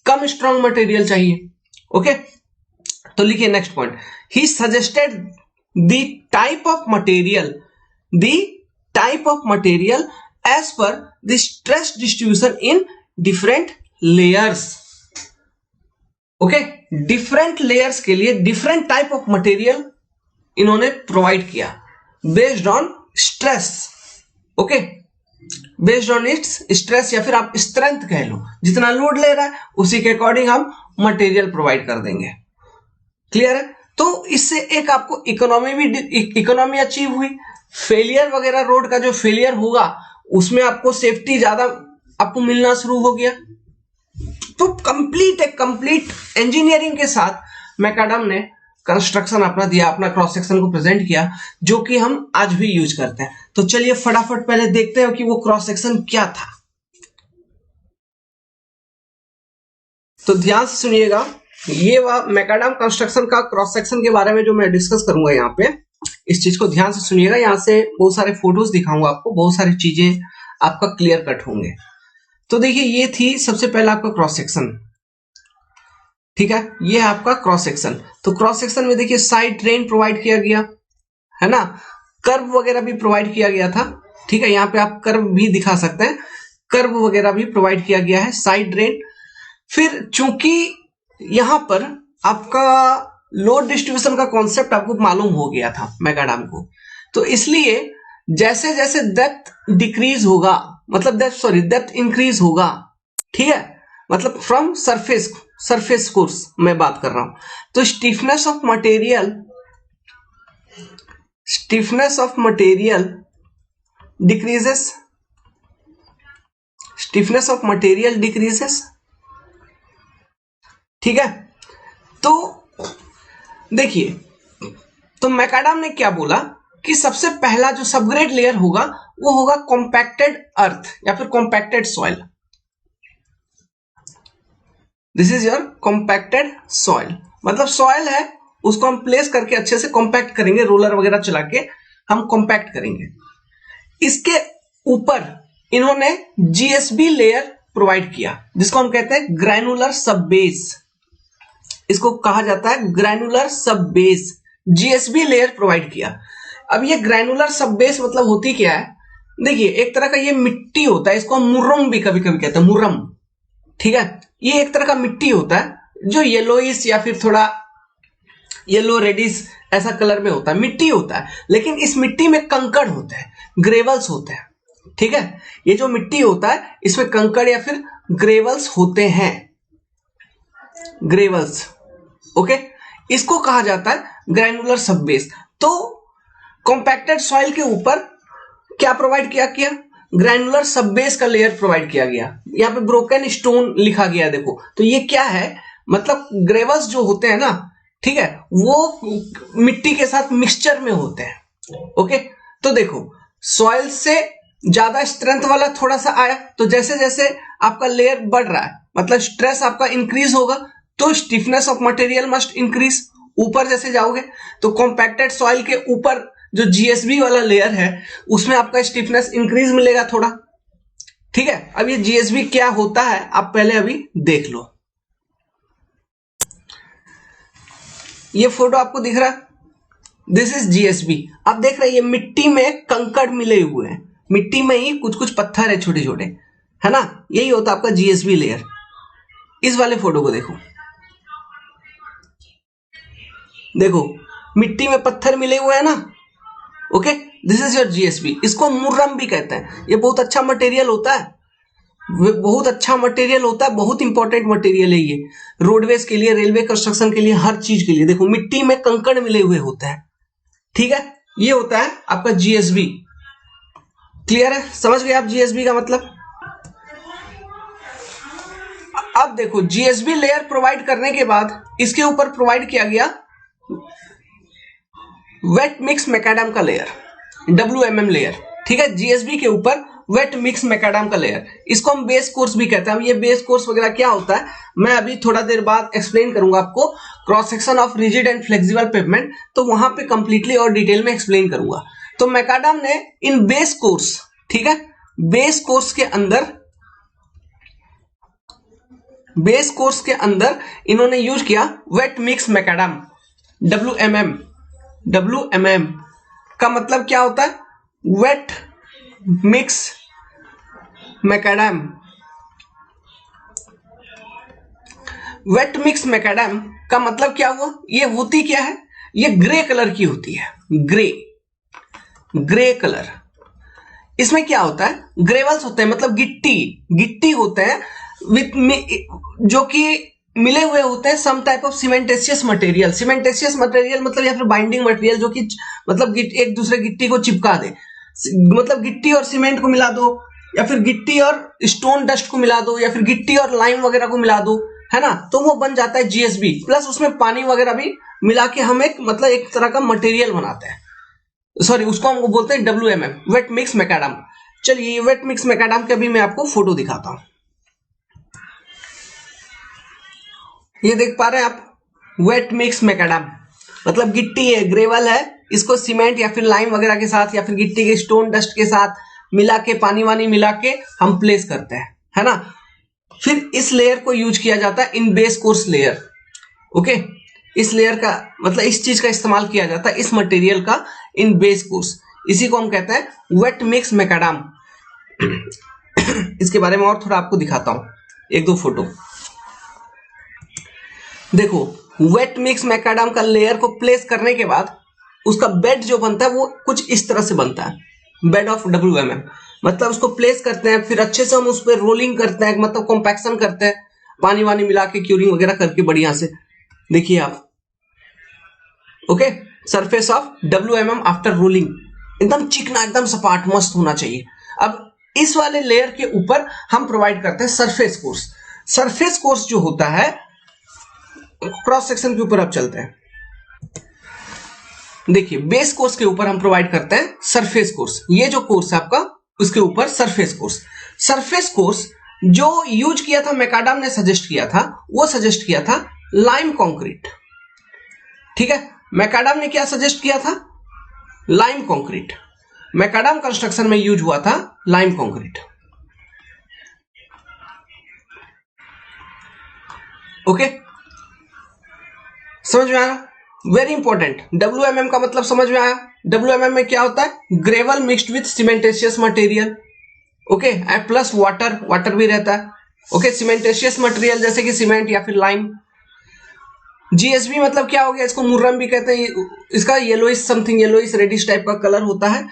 कम स्ट्रॉन्ग मटेरियल चाहिए। ओके, तो लिखिए next point, he suggested the type of material as per the stress distribution in different layers। Okay, different layers के लिए डिफरेंट टाइप ऑफ मटेरियल इन्होंने प्रोवाइड किया based on stress. Okay, based on it's stress या फिर आप strength कह लो, जितना load ले रहा है उसी के अकॉर्डिंग हम मटेरियल प्रोवाइड कर देंगे। क्लियर है? तो इससे एक आपको इकोनॉमी अचीव हुई। फेलियर वगैरह, रोड का जो फेलियर होगा उसमें आपको सेफ्टी ज्यादा आपको मिलना शुरू हो गया। तो कंप्लीट इंजीनियरिंग के साथ मैकाडम ने कंस्ट्रक्शन अपना दिया, अपना क्रॉस सेक्शन को प्रेजेंट किया, जो कि हम आज भी यूज करते हैं। तो चलिए फटाफट पहले देखते हैं कि वो क्रॉस सेक्शन क्या था। तो ध्यान से सुनिएगा, ये मैकाडम कंस्ट्रक्शन का क्रॉस सेक्शन के बारे में जो मैं डिस्कस करूंगा यहाँ पे, इस चीज को ध्यान से सुनिएगा। यहाँ से बहुत सारे फोटोज दिखाऊंगा आपको, बहुत सारी चीजें आपका क्लियर कट होंगे। तो देखिए ये थी सबसे पहला आपका क्रॉस सेक्शन, ठीक है, ये है आपका क्रॉस सेक्शन। तो क्रॉस सेक्शन में देखिए साइड ड्रेन प्रोवाइड किया गया है ना, कर्व वगैरह भी प्रोवाइड किया गया था, ठीक है, यहाँ पे आप कर्व भी दिखा सकते हैं, कर्व वगैरह भी प्रोवाइड किया गया है, साइड ड्रेन। फिर चूंकि यहां पर आपका लोड डिस्ट्रीब्यूशन का कॉन्सेप्ट आपको मालूम हो गया था मैकाडम को, तो इसलिए जैसे जैसे डेप्थ डिक्रीज होगा, मतलब डेप्थ इंक्रीज होगा, ठीक है, मतलब फ्रॉम सरफेस कोर्स मैं बात कर रहा हूं, तो स्टिफनेस ऑफ मटेरियल डिक्रीजेस, ठीक है। तो देखिए, तो मैकाडम ने क्या बोला कि सबसे पहला जो सबग्रेड लेयर होगा वो होगा कॉम्पैक्टेड अर्थ या फिर compacted soil. This is your compacted soil, मतलब सॉइल है उसको हम प्लेस करके अच्छे से कॉम्पैक्ट करेंगे, रोलर वगैरह चला के हम कॉम्पैक्ट करेंगे। इसके ऊपर इन्होंने जीएसबी लेयर प्रोवाइड किया, जिसको हम कहते हैं ग्रैनुलर सब बेस, इसको कहा जाता है ग्रैनुलर सब बेस, जीएसबी लेयर प्रोवाइड किया। अब ये ग्रैनुलर सब बेस मतलब होती क्या है, देखिए एक तरह का ये मिट्टी होता है, इसको हम मुर्रम भी कभी कभी कहते हैं, मुर्रम, ठीक है, ये एक तरह का मिट्टी होता है जो येलोइश या फिर थोड़ा येलो रेडिश ऐसा कलर में होता है, मिट्टी होता है, लेकिन इस मिट्टी में कंकड़ होते हैं, ग्रेवल्स होते हैं। ठीक है, ये जो मिट्टी होता है इसमें कंकड़ या फिर ग्रेवल्स होते हैं, ग्रेवल्स। ओके, इसको कहा जाता है ग्रैनुलर सबबेस। तो कॉम्पैक्टेड सॉइल के ऊपर क्या प्रोवाइड किया गया, ग्रैनुलर सबबेस का लेयर प्रोवाइड किया गया। यहाँ पे ब्रोकन स्टोन लिखा गया, देखो तो ये क्या है, मतलब ग्रेवल्स जो होते हैं ना, ठीक है, वो मिट्टी के साथ मिक्सचर में होते हैं। ओके, तो देखो सॉइल से ज्यादा स्ट्रेंथ वाला थोड़ा सा आया, तो जैसे जैसे आपका लेयर बढ़ रहा है, मतलब स्ट्रेस आपका इंक्रीज होगा, तो stiffness of material must increase. ऊपर जैसे जाओगे तो कॉम्पैक्टेड सॉइल के ऊपर जो जीएसबी वाला लेयर है उसमें आपका स्टिफनेस इंक्रीज मिलेगा थोड़ा। ठीक है, अब ये जीएसबी क्या होता है आप पहले अभी देख लो। ये फोटो आपको दिख रहा है, दिस इज जीएसबी। आप देख रहे हैं ये मिट्टी में कंकड़ मिले हुए हैं, मिट्टी में ही कुछ कुछ पत्थर है छोटे छोटे, है ना, यही होता है आपका जीएसबी लेयर। इस वाले फोटो को देखो, देखो मिट्टी में पत्थर मिले हुए हैं ना। Okay, this is your GSB. इसको मुर्रम भी कहते हैं। ये बहुत अच्छा मटेरियल होता है, बहुत अच्छा मटेरियल होता है, बहुत इंपॉर्टेंट मटेरियल है ये रोडवेज के लिए, रेलवे कंस्ट्रक्शन के लिए, हर चीज के लिए। देखो मिट्टी में कंकड़ मिले हुए होते हैं। ठीक है, ये होता है आपका जीएसबी। क्लियर है, समझ गए आप जीएसबी का मतलब। अब देखो जीएसबी लेयर प्रोवाइड करने के बाद इसके ऊपर प्रोवाइड किया गया वेट मिक्स मैकाडम का लेयर, WMM लेयर। ठीक है, जीएसबी के ऊपर वेट मिक्स मैकाडम का लेयर, इसको हम बेस कोर्स भी कहते हैं। ये बेस कोर्स वगैरह क्या होता है मैं अभी थोड़ा देर बाद एक्सप्लेन करूंगा आपको। Cross section of rigid and flexible pavement, तो वहां पे कंप्लीटली और डिटेल में एक्सप्लेन करूंगा। तो मैकाडम ने इन बेस कोर्स, ठीक है, बेस कोर्स के अंदर इन्होंने यूज किया वेट मिक्स मैकाडम, WMM का मतलब क्या होता है, wait mix macadam. Wait mix macadam का मतलब क्या हुआ, ये होती क्या है, ये ग्रे कलर की होती है, ग्रे कलर। इसमें क्या होता है, ग्रेवल्स होते हैं, मतलब गिट्टी होते हैं जो कि मिले हुए होते हैं some type of cementitious material. Cementitious material मतलब या फिर बाइंडिंग मटेरियल जो कि मतलब एक दूसरे गिट्टी को चिपका दे, मतलब गिट्टी और सीमेंट को मिला दो, या फिर गिट्टी और स्टोन डस्ट को मिला दो, या फिर गिट्टी और लाइम वगैरह को मिला दो, है ना, तो वो बन जाता है जीएसबी। प्लस उसमें पानी वगैरह भी मिला के हम एक मतलब एक तरह का मटेरियल बनाते हैं, सॉरी उसको हम बोलते हैं WMM, वेट मिक्स मैकाडम। चलिए वेट मिक्स मैकाडम का भी मैं आपको फोटो दिखाता हूं। ये देख पा रहे हैं आप, वेट मिक्स मैकाडम मतलब गिट्टी है, ग्रेवल है, इसको सीमेंट या फिर लाइम वगैरह के साथ या फिर गिट्टी के स्टोन डस्ट के साथ मिला के, पानी वानी मिला के हम प्लेस करते हैं, है ना। फिर इस लेयर को यूज किया जाता है इन बेस कोर्स लेयर। ओके, इस लेयर का मतलब इस चीज का इस्तेमाल किया जाता है, इस मटेरियल का इन बेस कोर्स, इसी को हम कहते हैं वेट मिक्स मैकाडम। इसके बारे में और थोड़ा आपको दिखाता हूं, एक दो फोटो देखो। वेट मिक्स मैकाडम का लेयर को प्लेस करने के बाद उसका बेड जो बनता है वो कुछ इस तरह से बनता है, बेड ऑफ WMM। मतलब उसको प्लेस करते हैं, फिर अच्छे से हम उस पर रोलिंग करते हैं, मतलब कॉम्पैक्शन करते हैं, पानी वानी मिला के क्यूरिंग वगैरह करके बढ़िया से। देखिए आप, okay, surface of WMM after rolling एकदम चिकना, एकदम सपाट, मस्त होना चाहिए। अब इस वाले लेयर के ऊपर हम प्रोवाइड करते हैं सरफेस कोर्स। सरफेस कोर्स जो होता है, क्रॉस सेक्शन के ऊपर अब चलते हैं। देखिए बेस कोर्स के ऊपर हम प्रोवाइड करते हैं सरफेस कोर्स। ये जो कोर्स है आपका, उसके ऊपर सरफेस कोर्स। सरफेस कोर्स जो यूज किया था, मैकाडम ने सजेस्ट किया था, वो सजेस्ट किया था लाइम कंक्रीट। ठीक है, मैकाडम ने क्या सजेस्ट किया था, लाइम कंक्रीट। मैकाडम कंस्ट्रक्शन में यूज हुआ था लाइम कंक्रीट। ओके, समझ में आया, वेरी इंपॉर्टेंट। WMM का मतलब समझ में आया। WMM में क्या होता है, gravel mixed with cementitious material. Okay, and plus water भी रहता है। ओके, सीमेंटेशियस मटेरियल जैसे कि सीमेंट या फिर लाइम। GSB मतलब क्या हो गया, इसको मुर्रम भी कहते हैं। इसका yellowish something yellowish reddish type का कलर होता है।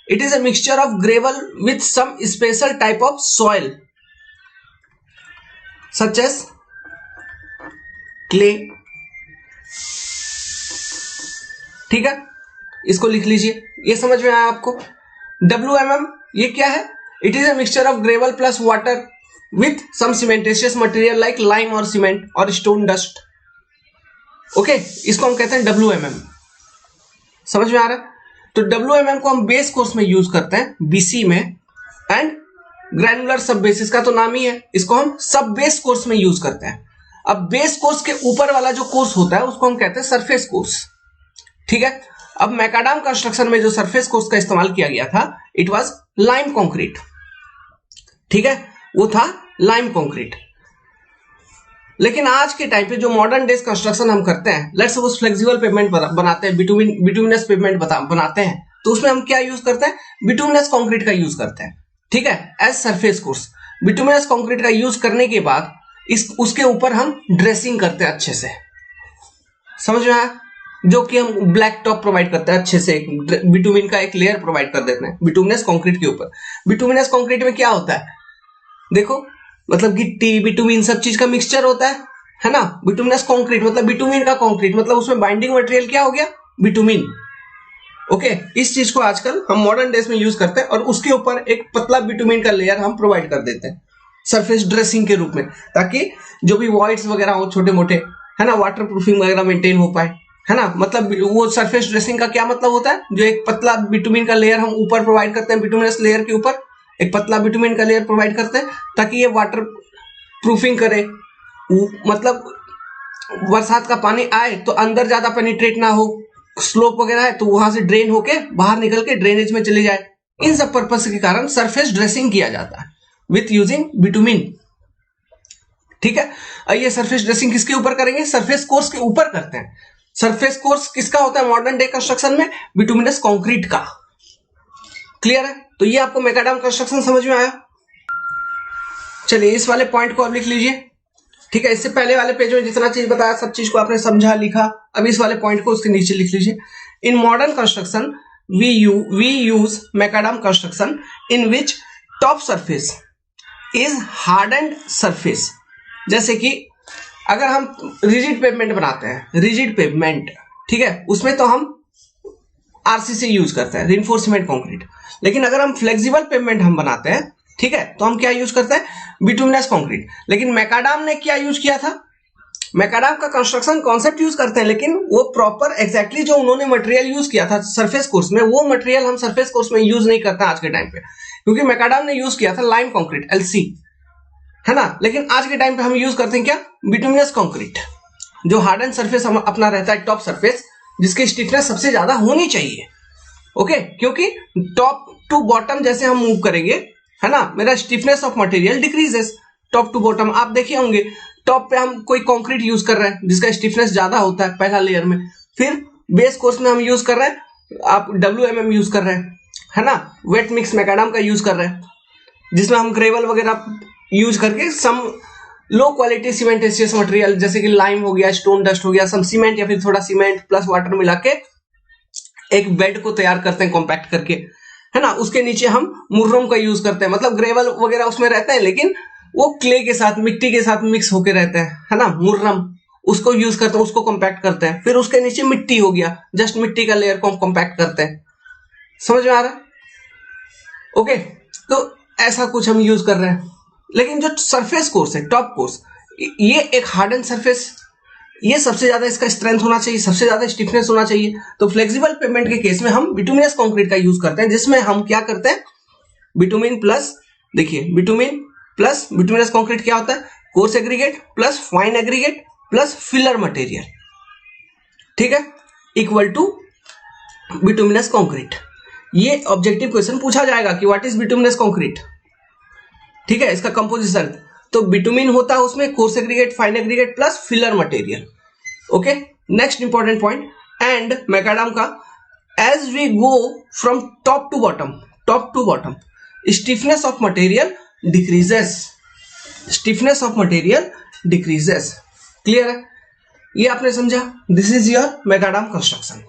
It is a mixture of gravel with some special type of soil such as clay. ठीक है, इसको लिख लीजिए, ये समझ में आया आपको। WMM ये क्या है? It is a mixture of gravel plus water with some cementitious material like lime or cement or stone dust. Okay, इसको हम कहते हैं WMM। समझ में आ रहा है? तो WMM को हम बेस कोर्स में यूज करते हैं BC में, एंड ग्रैनुलर सब बेसिस का तो नाम ही है, इसको हम सब बेस कोर्स में यूज करते हैं। अब बेस कोर्स के ऊपर वाला जो कोर्स होता है उसको हम कहते हैं सरफेस कोर्स। ठीक है, अब मैकाडाम कंस्ट्रक्शन में जो सरफेस कोर्स का इस्तेमाल किया गया था, इट वाज लाइम कंक्रीट। ठीक है, वो था लाइम कंक्रीट। लेकिन आज के टाइम पे जो मॉडर्न डेज कंस्ट्रक्शन हम करते हैं, लेट्स सपोज फ्लेक्सिबल पेवमेंट बनाते हैं, बिटुमिनस पेवमेंट बनाते हैं, तो उसमें हम क्या यूज करते हैं? बिटुमिनस कंक्रीट का यूज करते हैं। ठीक है, as surface course. Bituminous concrete का यूज करने के बाद उसके ऊपर हम ड्रेसिंग करते हैं अच्छे से। समझ में आया? जो कि हम ब्लैक टॉप प्रोवाइड करते हैं अच्छे से, बिटुमिन का एक लेयर प्रोवाइड कर देते हैं बिटुमिनस कंक्रीट के ऊपर। बिटुमिनस कंक्रीट में क्या होता है? देखो, मतलब गिट्टी बिटुमिन सब चीज का मिक्सचर होता है ना। बिटुमिनस कंक्रीट मतलब बिटुमिन का कंक्रीट, मतलब उसमें बाइंडिंग मटेरियल क्या हो गया? बिटुमिन। ओके, इस चीज को आजकल हम मॉडर्न डेज में यूज करते हैं और उसके ऊपर एक पतला बिटुमिन का लेयर हम प्रोवाइड कर देते हैं सरफेस ड्रेसिंग के रूप में, ताकि जो भी वॉइड्स वगैरह हो छोटे मोटे, है ना, वाटर प्रूफिंग वगैरह मेंटेन हो पाए, है ना। मतलब वो सरफेस ड्रेसिंग का क्या मतलब होता है? जो एक पतला बिटुमिन का लेयर हम ऊपर प्रोवाइड करते हैं, बिटुमिनस लेयर के ऊपर एक पतला बिटुमिन का लेयर प्रोवाइड करते हैं ताकि ये वाटर प्रूफिंग करे। मतलब बरसात का पानी आए तो अंदर ज्यादा पेनिट्रेट ना हो, स्लोप वगैरह है तो वहां से ड्रेन होके बाहर निकल के ड्रेनेज में चले जाए। इन सब पर्पस के कारण सरफेस ड्रेसिंग किया जाता है विथ यूजिंग बिटुमिन। ठीक है, ये सरफेस ड्रेसिंग किसके ऊपर करेंगे? सरफेस कोर्स के ऊपर करते हैं। सरफेस कोर्स किसका होता है मॉडर्न डे कंस्ट्रक्शन में? बिटुमिनस कंक्रीट का। क्लियर है? तो ये आपको मैकाडाम कंस्ट्रक्शन समझ में आया। चलिए इस वाले पॉइंट को आप लिख लीजिए। ठीक है, इससे पहले वाले पेज में जितना चीज बताया सब चीज को आपने समझा लिखा। अब इस वाले पॉइंट को उसके नीचे लिख लीजिए। In modern construction we use macadam construction in which top surface is hardened surface. जैसे कि अगर हम रिजिड पेवमेंट बनाते हैं, रिजिड पेवमेंट, ठीक है, उसमें तो हम RCC यूज करते हैं, रिइंफोर्समेंट कंक्रीट। लेकिन अगर हम फ्लेक्सिबल पेवमेंट हम बनाते हैं, ठीक है, तो हम क्या यूज करते हैं? Bituminous concrete. लेकिन मैकाडाम ने क्या यूज किया था? मैकाडाम का कंस्ट्रक्शन कॉन्सेप्ट यूज करते हैं, लेकिन वो प्रॉपर एग्जैक्टली जो उन्होंने मटेरियल यूज किया था सरफेस कोर्स में, वो मटेरियल हम सरफेस कोर्स में यूज नहीं करते आज के टाइम पे, क्योंकि मैकाडाम ने यूज किया था लाइम कंक्रीट LC, है ना। लेकिन आज के टाइम पे हम यूज करते हैं क्या? बिटुमिनस कंक्रीट, जो हार्डन सरफेस हम अपना रहता है, टॉप सरफेस, जिसकी स्टिफनेस सबसे ज्यादा होनी चाहिए। ओके, क्योंकि टॉप टू बॉटम जैसे हम मूव करेंगे, है ना, मेरा stiffness of material decreases top to bottom. आप देखे होंगे टॉप पे हम कोई कंक्रीट यूज कर रहे हैं जिसका स्टिफनेस ज्यादा होता है पहला लेयर में, फिर बेस कोर्स में हम यूज कर रहे हैं, आप WMM यूज कर रहे हैं, है ना, वेट मिक्स मैकाडाम का यूज कर रहे हैं, जिसमें हम ग्रेवल वगैरह यूज करके सम लो क्वालिटी सीमेंटेशियस मटेरियल जैसे कि लाइम हो गया, स्टोन डस्ट हो गया, सम सीमेंट या फिर थोड़ा सीमेंट प्लस वाटर मिला के एक बेड को तैयार करते हैं कॉम्पैक्ट करके, है ना। उसके नीचे हम मुर्रम का यूज करते हैं, मतलब ग्रेवल वगैरह उसमें रहता है लेकिन वो क्ले के साथ, मिट्टी के साथ मिक्स होके रहते हैं, है ना, मुर्रम, उसको यूज करते हैं, उसको कॉम्पैक्ट करते हैं। फिर उसके नीचे मिट्टी हो गया, जस्ट मिट्टी का लेयर को हम कॉम्पैक्ट करते हैं। समझ में आ रहा है? ओके, तो ऐसा कुछ हम यूज कर रहे हैं। लेकिन जो सरफेस कोर्स है, टॉप कोर्स, ये एक हार्डन सरफेस, ये सबसे ज्यादा इसका स्ट्रेंथ होना चाहिए, सबसे ज्यादा स्टिफनेस होना चाहिए। तो फ्लेक्सिबल पेवमेंट के केस में हम बिटुमिनस कंक्रीट का यूज करते हैं, जिसमें हम क्या करते हैं? बिटुमिन प्लस, देखिए, बिटुमिन प्लस बिटुमिनस कंक्रीट क्या होता है? Coarse aggregate plus fine aggregate plus filler material, ठीक है, इक्वल टू बिटुमिनस कंक्रीट। ये ऑब्जेक्टिव क्वेश्चन पूछा जाएगा कि व्हाट इज बिटुमिनस कंक्रीट, ठीक है, इसका कंपोजिशन। तो बिटुमिन होता है उसमें coarse aggregate, fine aggregate plus filler material. Okay, next important point, and macadam का, as we go from top to bottom stiffness of material decreases, stiffness of material decreases. Clear है? ये आपने समझा, this is your macadam construction.